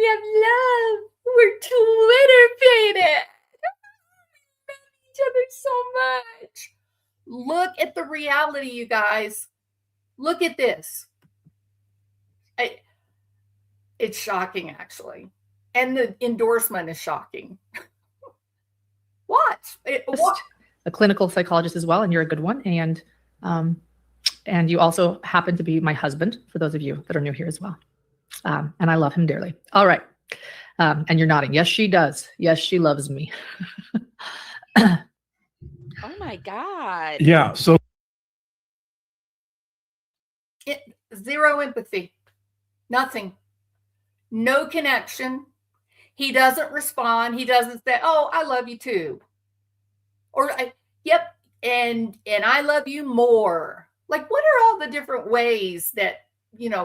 have love. We're Twitter faded. We love each other so much. Look at the reality, you guys. Look at this. It's shocking, actually. And the endorsement is shocking. Watch. A clinical psychologist as well, and you're a good one. And you also happen to be my husband, for those of you that are new here as well. And I love him dearly. All right. And you're nodding. Yes, she does. Yes, she loves me. Oh my God. Yeah. So Zero empathy. Nothing. No connection. He doesn't respond. He doesn't say, oh, I love you too. Or, yep, and I love you more. Like, what are all the different ways that,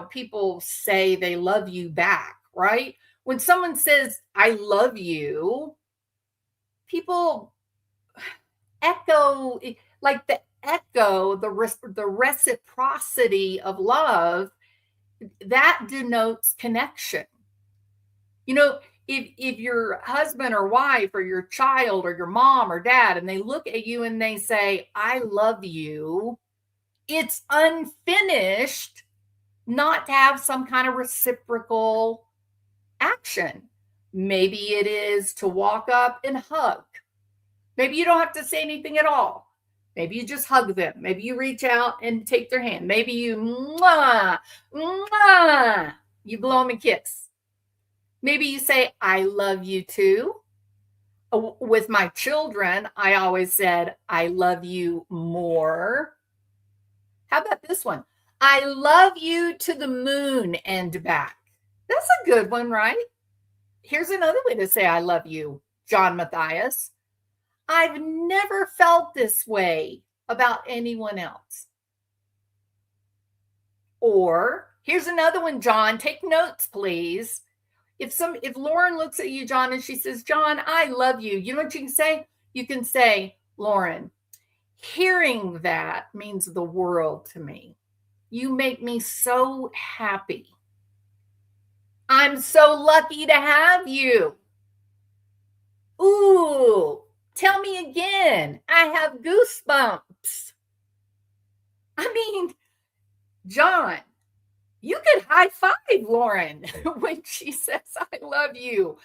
people say they love you back, right? When someone says, I love you, people echo, like the reciprocity of love, that denotes connection. If your husband or wife or your child or your mom or dad, and they look at you and they say, I love you, it's unfinished not to have some kind of reciprocal action. Maybe it is to walk up and hug. Maybe you don't have to say anything at all. Maybe you just hug them. Maybe you reach out and take their hand. Maybe you, mwah, mwah, you blow them a kiss. Maybe you say, I love you too. With my children, I always said, I love you more. How about this one? I love you to the moon and back. That's a good one, right? Here's another way to say I love you, John Matthias. I've never felt this way about anyone else. Or here's another one, John. Take notes, please. If Lauren looks at you, John, and she says, John, I love you. You know what you can say? You can say, Lauren, hearing that means the world to me. You make me so happy. I'm so lucky to have you. Ooh, tell me again. I have goosebumps. I mean, John, you could high five Lauren when she says, I love you.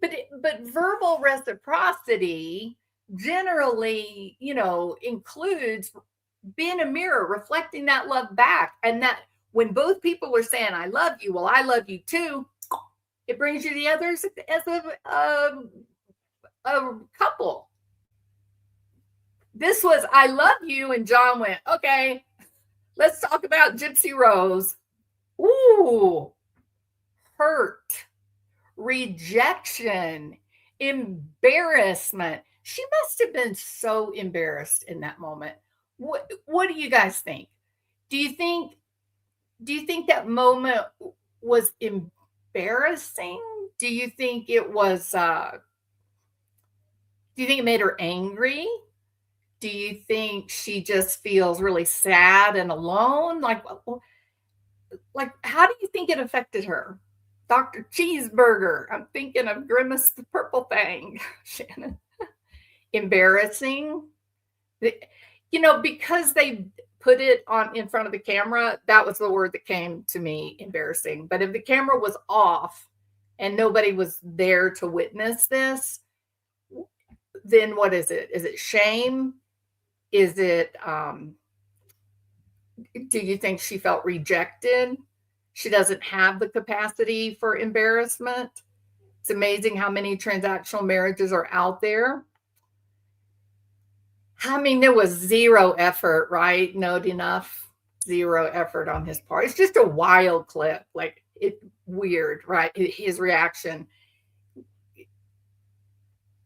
But verbal reciprocity generally, includes being a mirror, reflecting that love back. And that when both people are saying, I love you, well, I love you too, it brings you together as a couple. This was, I love you. And John went, okay, let's talk about Gypsy Rose. Ooh, hurt, rejection, embarrassment. She must have been so embarrassed in that moment. What do you guys think? Do you think that moment was embarrassing? Do you think it was do you think it made her angry? Do you think she just feels really sad and alone? Like how do you think it affected her? Dr. Cheeseburger. I'm thinking of Grimace the Purple Thing. Shannon. Embarrassing. Because they put it on in front of the camera, that was the word that came to me, embarrassing. But if the camera was off and nobody was there to witness this, then what is it? Is it shame? Is it, do you think she felt rejected? She doesn't have the capacity for embarrassment. It's amazing how many transactional marriages are out there. I mean, there was zero effort, right? Note enough, zero effort on his part. It's just a wild clip, like weird, right? His reaction.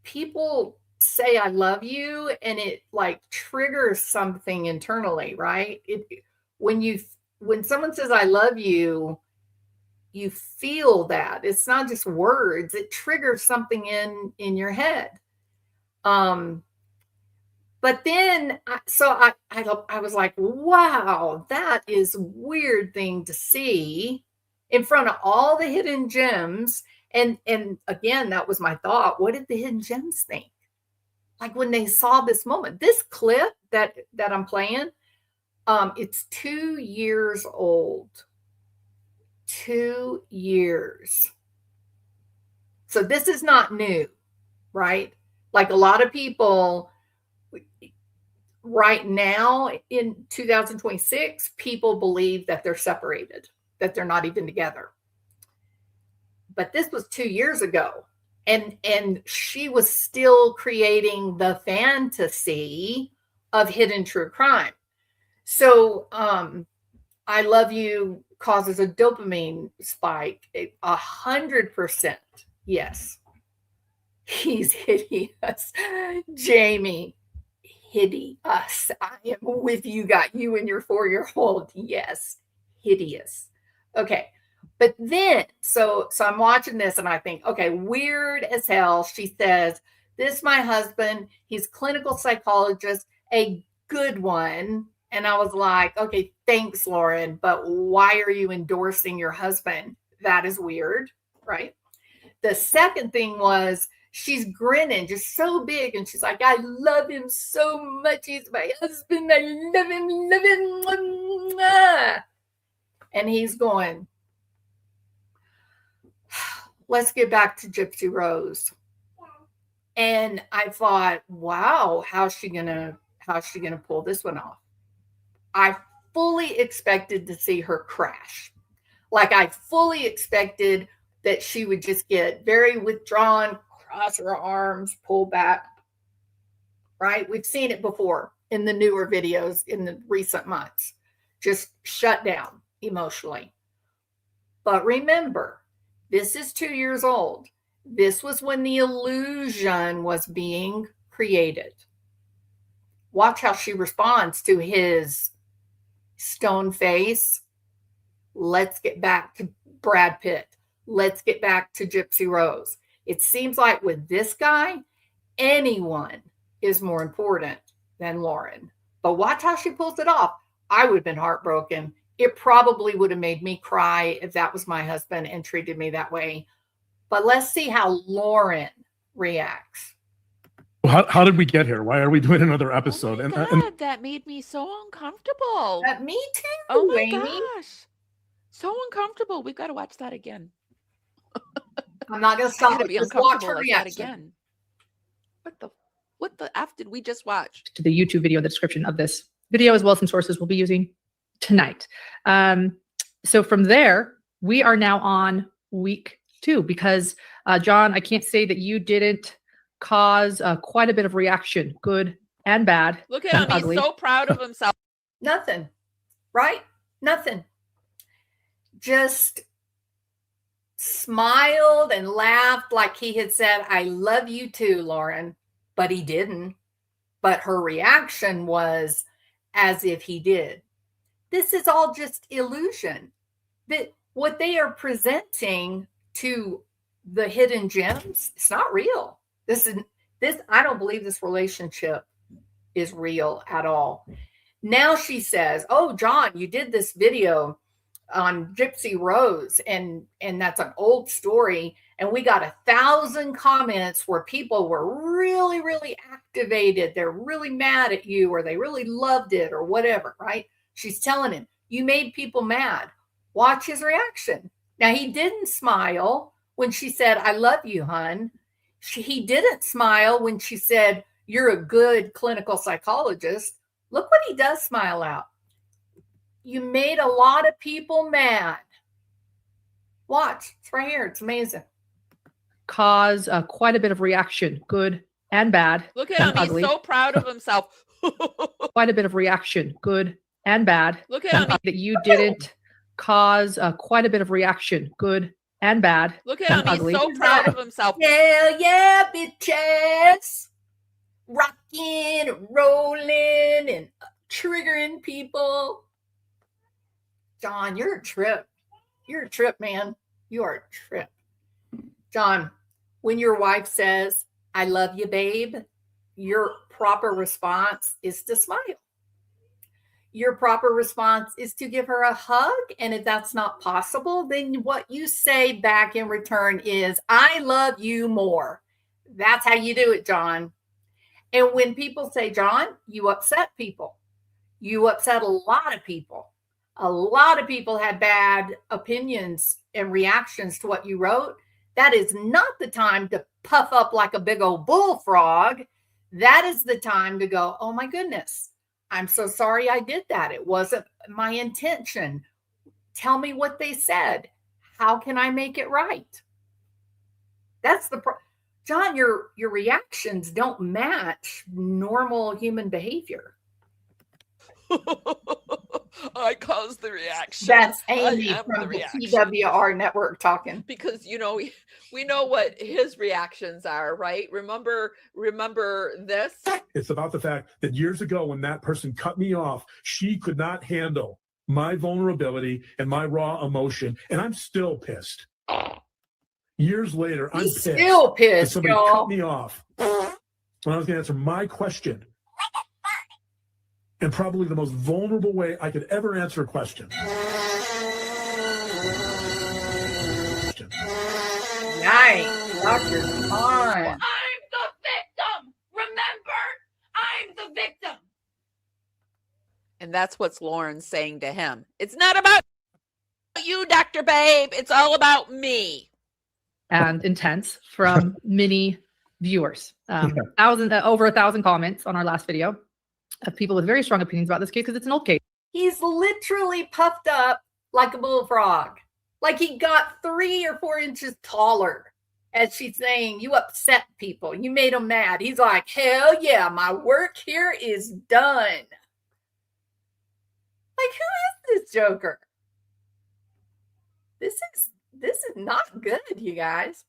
People say I love you and it like triggers something internally, right? When someone says I love you, you feel that. It's not just words, it triggers something in your head. But then I was like, wow, that is a weird thing to see in front of all the hidden gems. And again, that was my thought. What did the hidden gems think? Like when they saw this moment, this clip that I'm playing, it's 2 years old. 2 years. So this is not new, right? Like a lot of people right now in 2026, people believe that they're separated, that they're not even together. But this was 2 years ago. And she was still creating the fantasy of hidden true crime. So I love you causes a dopamine spike. 100%. Yes. He's hideous. Jamie, hideous. I am with you, got you and your 4-year-old. Yes. Hideous. Okay. But then, so I'm watching this and I think, okay, weird as hell. She says, this my husband. He's clinical psychologist, a good one. And I was like, okay, thanks, Lauren. But why are you endorsing your husband? That is weird, right? The second thing was she's grinning just so big. And she's like, I love him so much. He's my husband. I love him, love him. And he's going, let's get back to Gypsy Rose. And I thought, wow, how's she gonna pull this one off? I fully expected to see her crash. Like I fully expected that she would just get very withdrawn, cross her arms, pull back. Right? We've seen it before in the newer videos in the recent months. Just shut down emotionally. But remember, this is 2 years old. This was when the illusion was being created. Watch how she responds to his stone face. Let's get back to Brad Pitt. Let's get back to Gypsy Rose. It seems like with this guy, anyone is more important than Lauren. But watch how she pulls it off. I would have been heartbroken. It probably would have made me cry if that was my husband and treated me that way. But let's see how Lauren reacts. How did we get here? Why are we doing another episode? Oh my God, that made me so uncomfortable. Me too. Oh my Amy. gosh. So uncomfortable. We've got to watch that again. I'm not going to stop it. Be Just watch uncomfortable her like that reaction. again. What the F did we just watch? To the YouTube video in the description of this video, as well as some sources we'll be using tonight. So from there, we are now on week 2 because John, I can't say that you didn't cause quite a bit of reaction, good and bad. Look at him. Ugly. He's so proud of himself. Nothing. Right? Nothing. Just smiled and laughed like he had said, I love you too, Lauren. But he didn't. But her reaction was as if he did. This is all just illusion. That what they are presenting to the hidden gems, it's not real. This I don't believe this relationship is real at all. Now she says, oh, John, you did this video on Gypsy Rose, and that's an old story. And we got 1,000 comments where people were really, really activated. They're really mad at you, or they really loved it, or whatever, right? She's telling him, you made people mad. Watch his reaction. Now, he didn't smile when she said, I love you, hun. he didn't smile when she said, "You're a good clinical psychologist." Look what he does smile out. "You made a lot of people mad." Watch, it's right here. It's amazing. Cause quite a bit of reaction, good and bad. Look at and him. ugly. He's so proud of himself. Quite a bit of reaction, good and bad. Look at him. That you didn't cause quite a bit of reaction, good and bad. Look at and him. ugly. He's so proud of himself. Yeah, bitches. Rocking, rolling, and triggering people. John, you're a trip. You're a trip, man. You are a trip. John, when your wife says, "I love you, babe," your proper response is to smile. Your proper response is to give her a hug. And if that's not possible, then what you say back in return is, "I love you more." That's how you do it, John. And when people say, "John, you upset people," you upset a lot of people. A lot of people had bad opinions and reactions to what you wrote. That is not the time to puff up like a big old bullfrog. That is the time to go, "Oh my goodness, I'm so sorry I did that. It wasn't my intention. Tell me what they said. How can I make it right?" That's the John, your reactions don't match normal human behavior. I caused the reaction. That's Amy from the TWR network talking. Because we know what his reactions are, right? Remember this? It's about the fact that years ago when that person cut me off, she could not handle my vulnerability and my raw emotion, and I'm still pissed. Years later, I'm pissed. Still pissed, somebody y'all. cut me off when I was going to answer my question. In probably the most vulnerable way I could ever answer a question. Nice. Dr. Fun. I'm the victim. Remember, I'm the victim. And that's what Lauren's saying to him. It's not about you, Dr. Babe. It's all about me. And intense from many viewers. Over 1,000 comments on our last video of people with very strong opinions about this case because it's an old case. He's literally puffed up like a bullfrog. Like he got 3 or 4 inches taller as she's saying, "You upset people. You made them mad." He's like, "Hell yeah, my work here is done." Like, who is this joker? This is not good, you guys.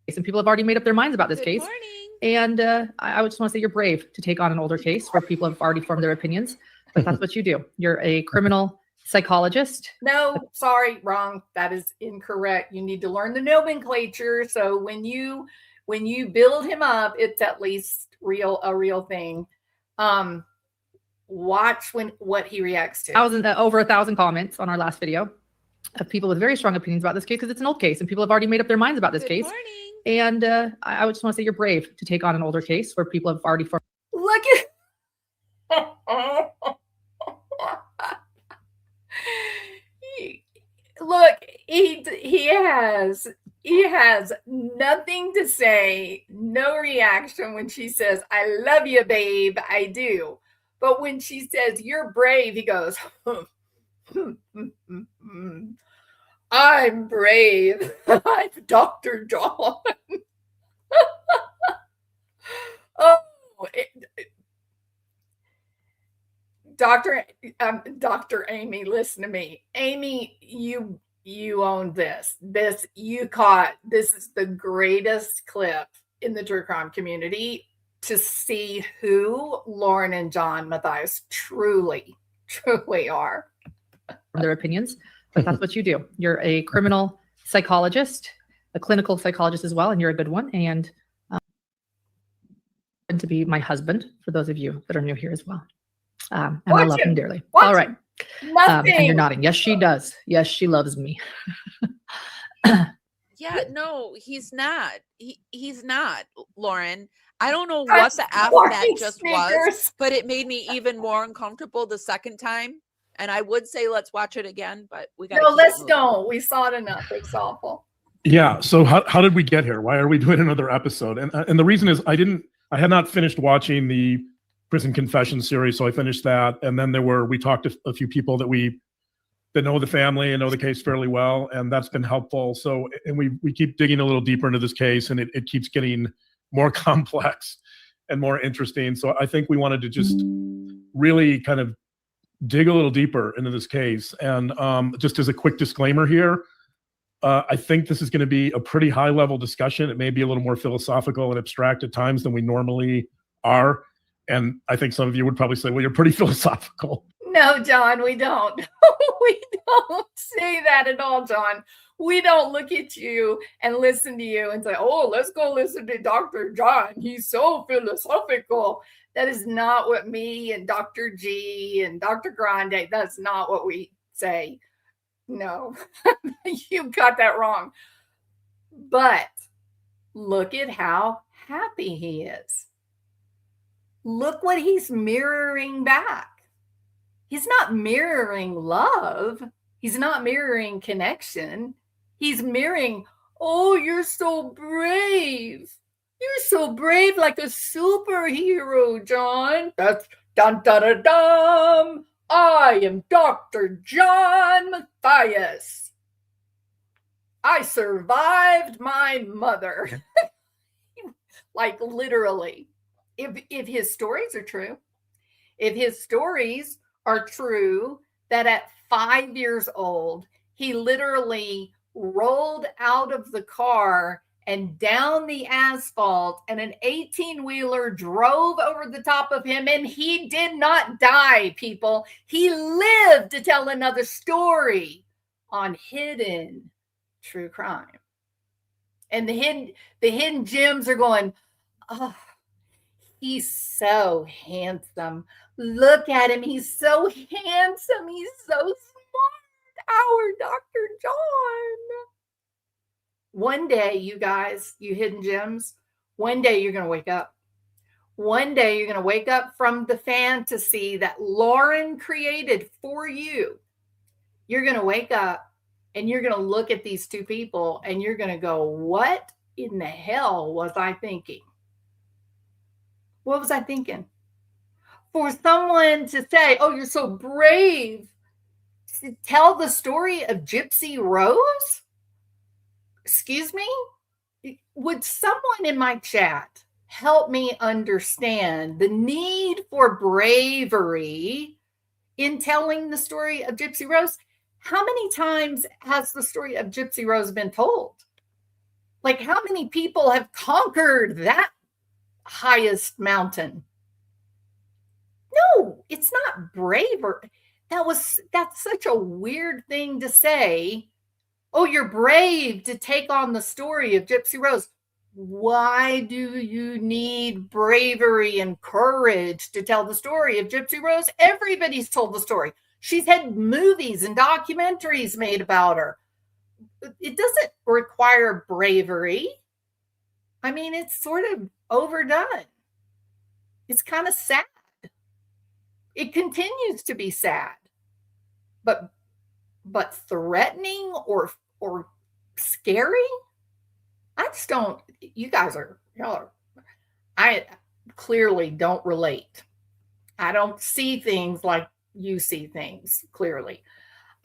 And people have already made up their minds about this Good case. morning. And I would just want to say you're brave to take on an older case where people have already formed their opinions. But that's what you do. You're a criminal psychologist. No, sorry, wrong. That is incorrect. You need to learn the nomenclature. So when you build him up, it's at least a real thing. Watch what he reacts to. Over 1,000 comments on our last video of people with very strong opinions about this case because it's an old case and people have already made up their minds about this Good case. morning. And I would just want to say you're brave to take on an older case where people have already formed. Look at look, he has nothing to say, no reaction when she says, "I love you, babe, I do." But when she says, "You're brave," he goes, "I'm brave. I'm Dr. John." Dr. Amy, listen to me. Amy, you own this. This is the greatest clip in the true crime community to see who Lauren and John Mathias truly are. Their opinions, but that's what you do. You're a criminal psychologist, a clinical psychologist as well, and you're a good one. And to be my husband, for those of you that are new here as well. And I love him dearly. All right. And you're nodding. Yes, she does. Yes, she loves me. Yeah, no, he's not. He's not, Lauren. I don't know what the F that just was, but it made me even more uncomfortable the second time. And I would say let's watch it again, but we got. No, let's don't. We saw it enough. It's awful. Yeah. So how did we get here? Why are we doing another episode? And the reason is I had not finished watching the Prison Confession series, so I finished that. And then we talked to a few people that know the family and know the case fairly well, and that's been helpful. So, and we keep digging a little deeper into this case, and it keeps getting more complex and more interesting. So I think we wanted to just really kind of dig a little deeper into this case. And just as a quick disclaimer here, I think this is going to be a pretty high level discussion. It may be a little more philosophical and abstract at times than we normally are. And I think some of you would probably say, well, you're pretty philosophical. No, John, we don't. We don't say that at all, John. We don't look at you and listen to you and say, oh, let's go listen to Dr. John. He's so philosophical. That is not what me and Dr. G and Dr. Grande, that's not what we say. No, you got that wrong. But look at how happy he is. Look what he's mirroring back. He's not mirroring love. He's not mirroring connection. He's mirroring, oh, you're so brave. You're so brave, like a superhero, John. That's dun dun dun dun. I am Dr. John Matthias. I survived my mother. Like literally. If his stories are true, if his stories are true that at 5 years old, he literally rolled out of the car and down the asphalt, and an 18-wheeler drove over the top of him, and he did not die, people. He lived to tell another story on Hidden True Crime. And the hidden gems are going, oh, he's so handsome. Look at him. He's so handsome. He's so smart. Our Dr. John. One day, you guys, you hidden gems, one day you're going to wake up. One day you're going to wake up from the fantasy that Lauren created for you. You're going to wake up and you're going to look at these two people and you're going to go, what in the hell was I thinking? What was I thinking? For someone to say, oh, you're so brave to tell the story of Gypsy Rose? Excuse me? Would someone in my chat help me understand the need for bravery in telling the story of Gypsy Rose? How many times has the story of Gypsy Rose been told? Like, how many people have conquered that highest mountain? No, it's not braver. That's such a weird thing to say. Oh, you're brave to take on the story of Gypsy Rose. Why do you need bravery and courage to tell the story of Gypsy Rose? Everybody's told the story. She's had movies and documentaries made about her. It doesn't require bravery. I mean, it's sort of overdone. It's kind of sad. It continues to be sad. But threatening or scary? I just don't, I clearly don't relate. I don't see things like you see things clearly.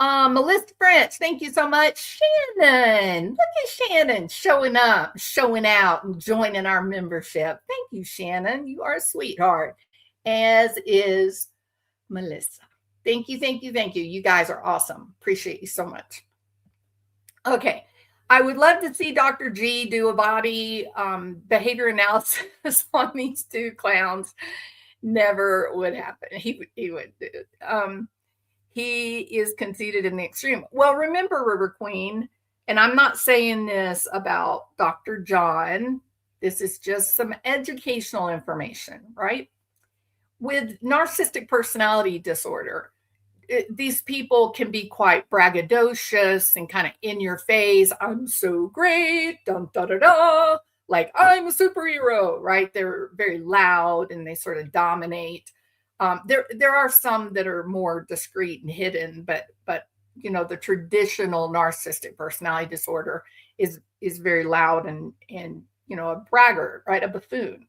Melissa French, thank you so much. Shannon, look at Shannon showing up, showing out, and joining our membership. Thank you, Shannon. You are a sweetheart, as is Melissa. Thank you, thank you, thank you. You guys are awesome. Appreciate you so much. Okay. I would love to see Dr. G do a body behavior analysis on these two clowns. Never would happen. He would do it. He is conceited in the extreme. Well, remember, River Queen, and I'm not saying this about Dr. John. This is just some educational information, right? With narcissistic personality disorder, these people can be quite braggadocious and kind of in your face. I'm so great, dun, da, da, da. Like I'm a superhero, right? They're very loud and they sort of dominate. There are some that are more discreet and hidden, but you know, the traditional narcissistic personality disorder is very loud and a braggart, right? A buffoon.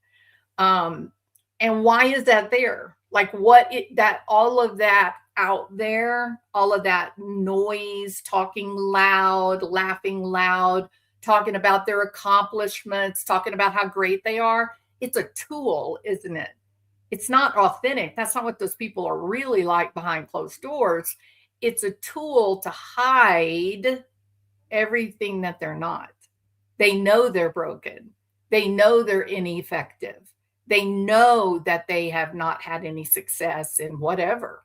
And why is that there? Like all of that out there, all of that noise, talking loud, laughing loud, talking about their accomplishments, talking about how great they are. It's a tool, isn't it? It's not authentic. That's not what those people are really like behind closed doors. It's a tool to hide everything that they're not. They know they're broken. They know they're ineffective. They know that they have not had any success in whatever.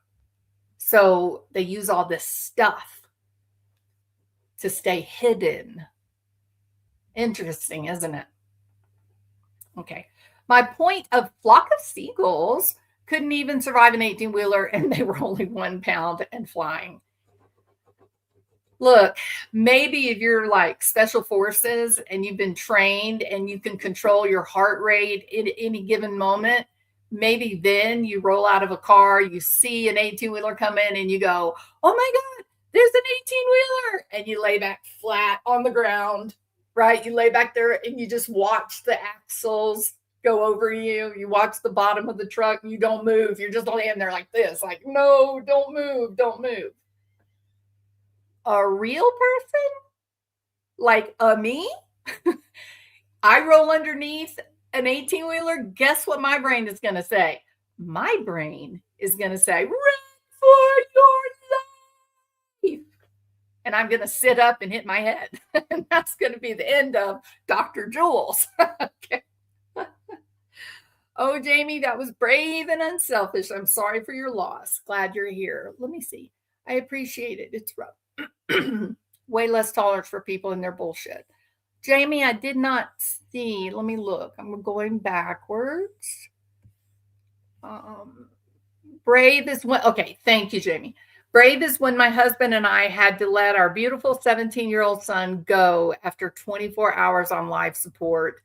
So they use all this stuff to stay hidden. Interesting, isn't it? Okay. My point of flock of seagulls couldn't even survive an 18-wheeler, and they were only 1 pound and flying. Look, maybe if you're like special forces and you've been trained and you can control your heart rate in any given moment, maybe then you roll out of a car, you see an 18-wheeler come in and you go, oh my God, there's an 18-wheeler. And you lay back flat on the ground, right? You lay back there and you just watch the axles go over you. You watch the bottom of the truck and you don't move. You're just laying there like this, like, no, don't move, don't move. A real person like me, I roll underneath an 18-wheeler. Guess what my brain is going to say? My brain is going to say, run for your life. And I'm going to sit up and hit my head. And that's going to be the end of Dr. Jules. Okay. Oh, Jamie, that was brave and unselfish. I'm sorry for your loss. Glad you're here. Let me see. I appreciate it. It's rough. Way less tolerance for people and their bullshit. Jamie, I did not see. Let me look. I'm going backwards. Brave is when, okay, thank you, Jamie. Brave is when my husband and I had to let our beautiful 17-year-old son go after 24 hours on life support.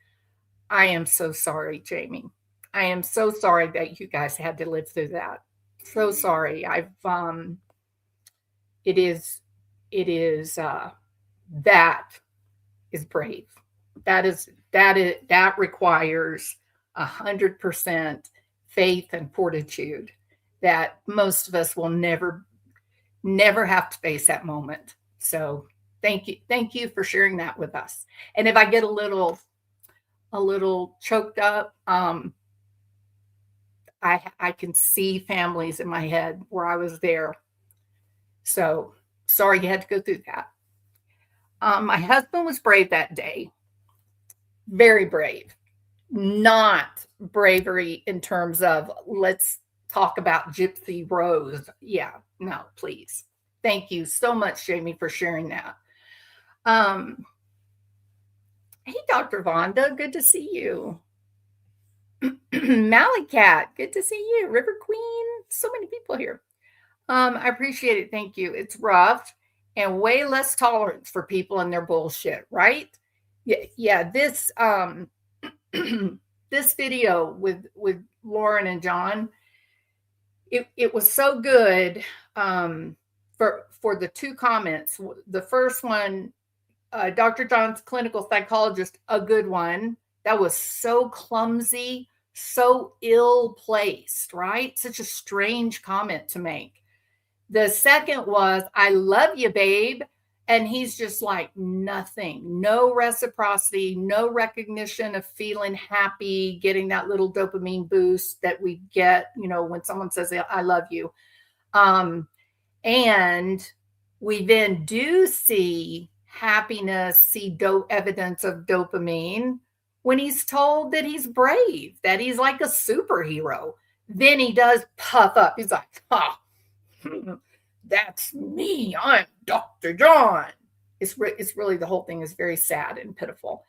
I am so sorry, Jamie. I am so sorry that you guys had to live through that. So sorry. That is brave. That requires 100% faith and fortitude that most of us will never have to face that moment. So thank you for sharing that with us. And if I get a little choked up, I can see families in my head where I was there. So sorry you had to go through that. My husband was brave that day. Very brave. Not bravery in terms of let's talk about Gypsy Rose. Yeah, no, please. Thank you so much, Jamie, for sharing that. Hey, Dr. Vonda, good to see you. Mallycat, good to see you. River Queen, so many people here. I appreciate it. Thank you. It's rough and way less tolerance for people and their bullshit, right? Yeah. This this video with Lauren and John, it was so good for the two comments. The first one, Dr. John's clinical psychologist, a good one. That was so clumsy, so ill-placed, right? Such a strange comment to make. The second was, I love you, babe. And he's just like nothing, no reciprocity, no recognition of feeling happy, getting that little dopamine boost that we get, when someone says, I love you. And we then do see happiness, see evidence of dopamine when he's told that he's brave, that he's like a superhero. Then he does puff up. He's like, that's me. I'm Dr. John. It's really, the whole thing is very sad and pitiful.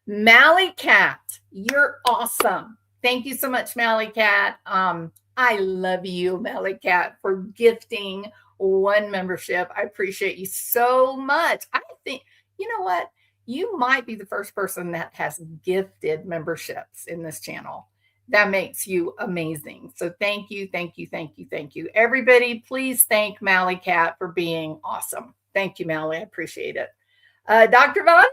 Mallycat, you're awesome. Thank you so much, Mallycat. I love you, Mallycat, for gifting one membership. I appreciate you so much. I think, you know what? You might be the first person that has gifted memberships in this channel. That makes you amazing. So thank you, thank you, thank you, thank you. Everybody, please thank Mallycat for being awesome. Thank you, Mally. I appreciate it. Dr. Vonda,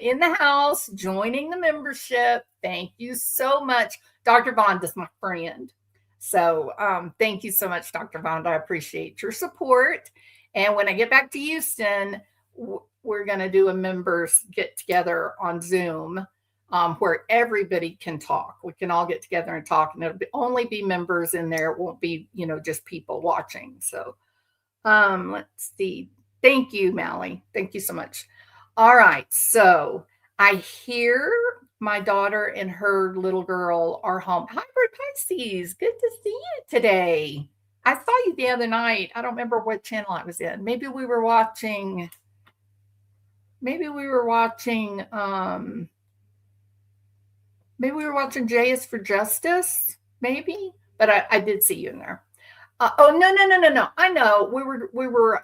in the house, joining the membership. Thank you so much. Dr. Vonda's my friend. So thank you so much, Dr. Vonda. I appreciate your support. And when I get back to Houston, we're going to do a members get together on Zoom where everybody can talk. We can all get together and talk, and it'll only be members in there. It won't be, just people watching. So let's see. Thank you, Mally. Thank you so much. All right. So I hear my daughter and her little girl are home. Hi, Bird Pisces. Good to see you today. I saw you the other night. I don't remember what channel I was in. Maybe we were watching J is for Justice, maybe, but I did see you in there. No. I know we were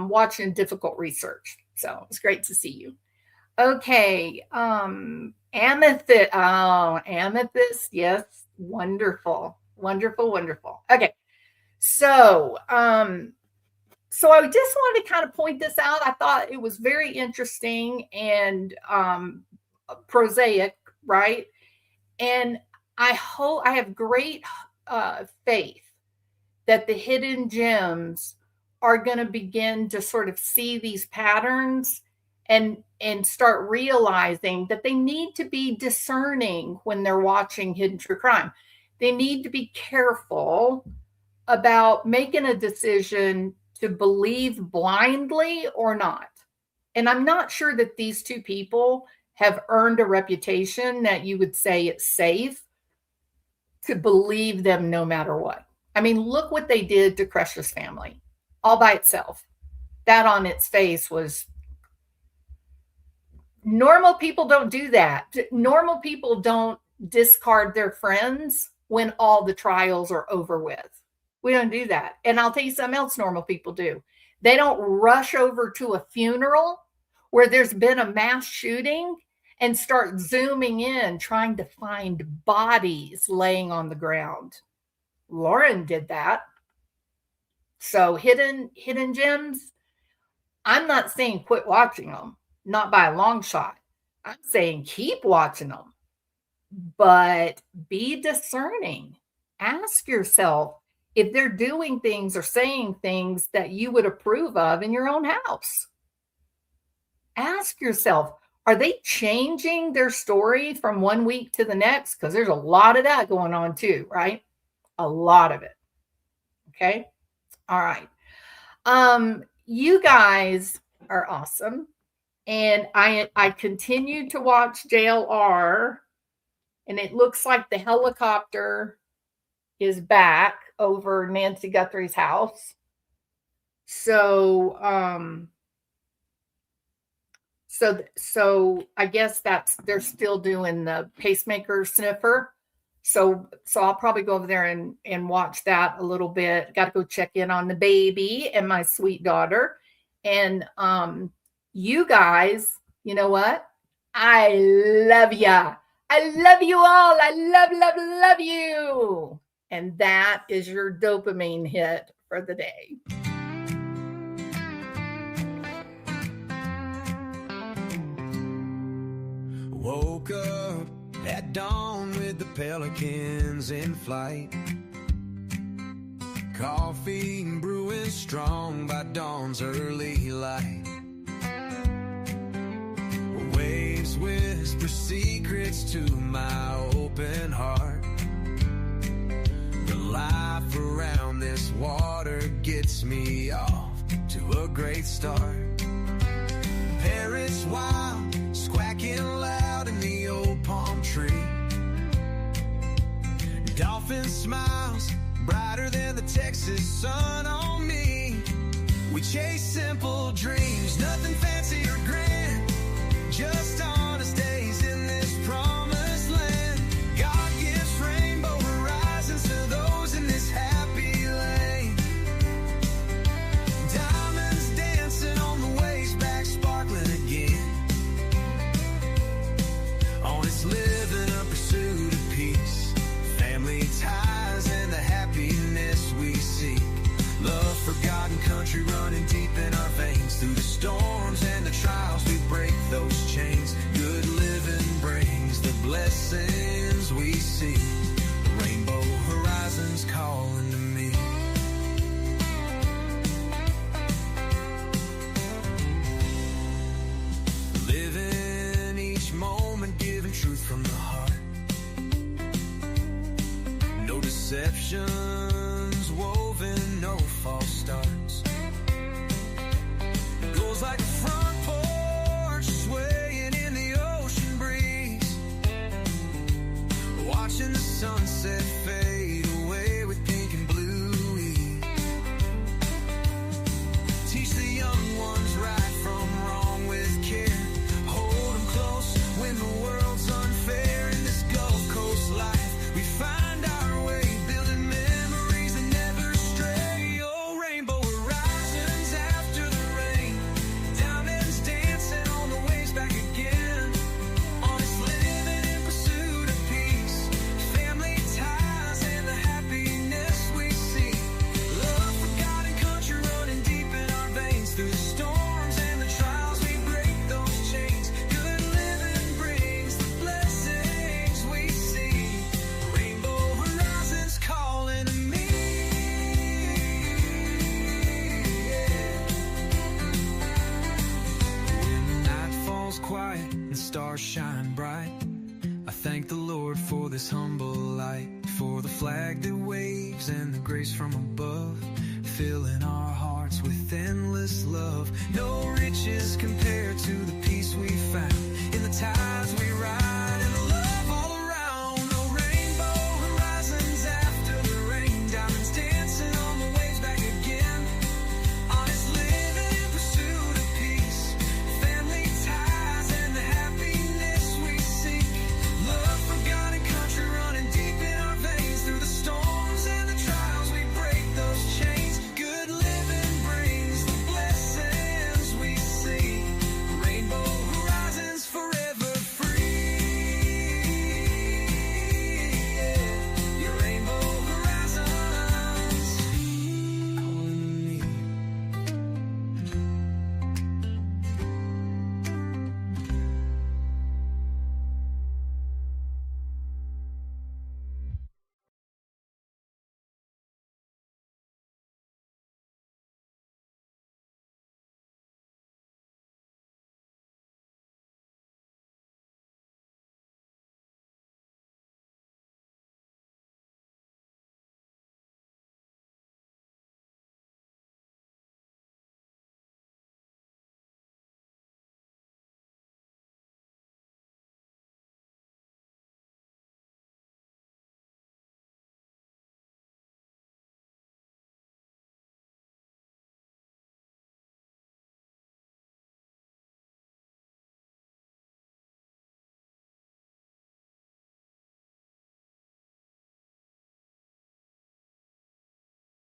watching Difficult Research. So it's great to see you. Okay. Amethyst. Oh, Amethyst. Yes. Wonderful. Okay. So, I just wanted to kind of point this out. I thought it was very interesting and prosaic, right? And I have great faith that the hidden gems are going to begin to sort of see these patterns and start realizing that they need to be discerning when they're watching Hidden True Crime. They need to be careful about making a decision to believe blindly or not. And I'm not sure that these two people have earned a reputation that you would say it's safe to believe them no matter what. I mean, look what they did to Crush's family all by itself. That on its face was, normal people don't do that. Normal people don't discard their friends when all the trials are over with. We don't do that. And I'll tell you something else normal people do. They don't rush over to a funeral where there's been a mass shooting and start zooming in, trying to find bodies laying on the ground. Lauren did that. So hidden gems, I'm not saying quit watching them, not by a long shot. I'm saying keep watching them, but be discerning. Ask yourself if they're doing things or saying things that you would approve of in your own house. Ask yourself, are they changing their story from one week to the next? Because there's a lot of that going on too, right? A lot of it. Okay. All right. You guys are awesome. And I continued to watch JLR, and it looks like the helicopter is back over Nancy Guthrie's house. So, so I guess they're still doing the pacemaker sniffer. So I'll probably go over there and watch that a little bit. Got to go check in on the baby and my sweet daughter. And you guys, you know what? I love ya. I love you all. I love you. And that is your dopamine hit for the day. Woke up at dawn with the pelicans in flight. Coffee brewing strong by dawn's early light. Waves whisper secrets to my open heart. The life around this water gets me off to a great start. Parrots wild, squawking loud in the old palm tree. Dolphin smiles, brighter than the Texas sun on me. We chase simple dreams, nothing fancy or grand, just honest days in this promised land. God gives rainbow horizons to those in this happy lane. Diamonds dancing on the waves, back sparkling again. Honest living, a pursuit of peace, family ties and the happiness we seek. Love, forgotten country running deep in our veins. Through the storms and the trials we break those chains. deceptions woven, no false starts. It goes like a front porch swaying in the ocean breeze, watching the sunset fade away with pink and blue ease. Teach the young ones right from wrong with care. Hold them close when the world's unfair. In this Gulf Coast life, we find our way, building memories that never stray. Oh, rainbow horizons after the rain, diamonds dancing on the waves back again. Honest living in pursuit of peace, family ties and the happiness we see. Love for God and country running deep in our veins. Through the storms and the trials, we break those chains. Good living brings the blessings we see. Rainbow horizons calling to me. When the night falls quiet and stars shine bright, I thank the Lord for this humble light, for the flag that waves and the grace from above, filling our hearts with endless love. No riches compared to the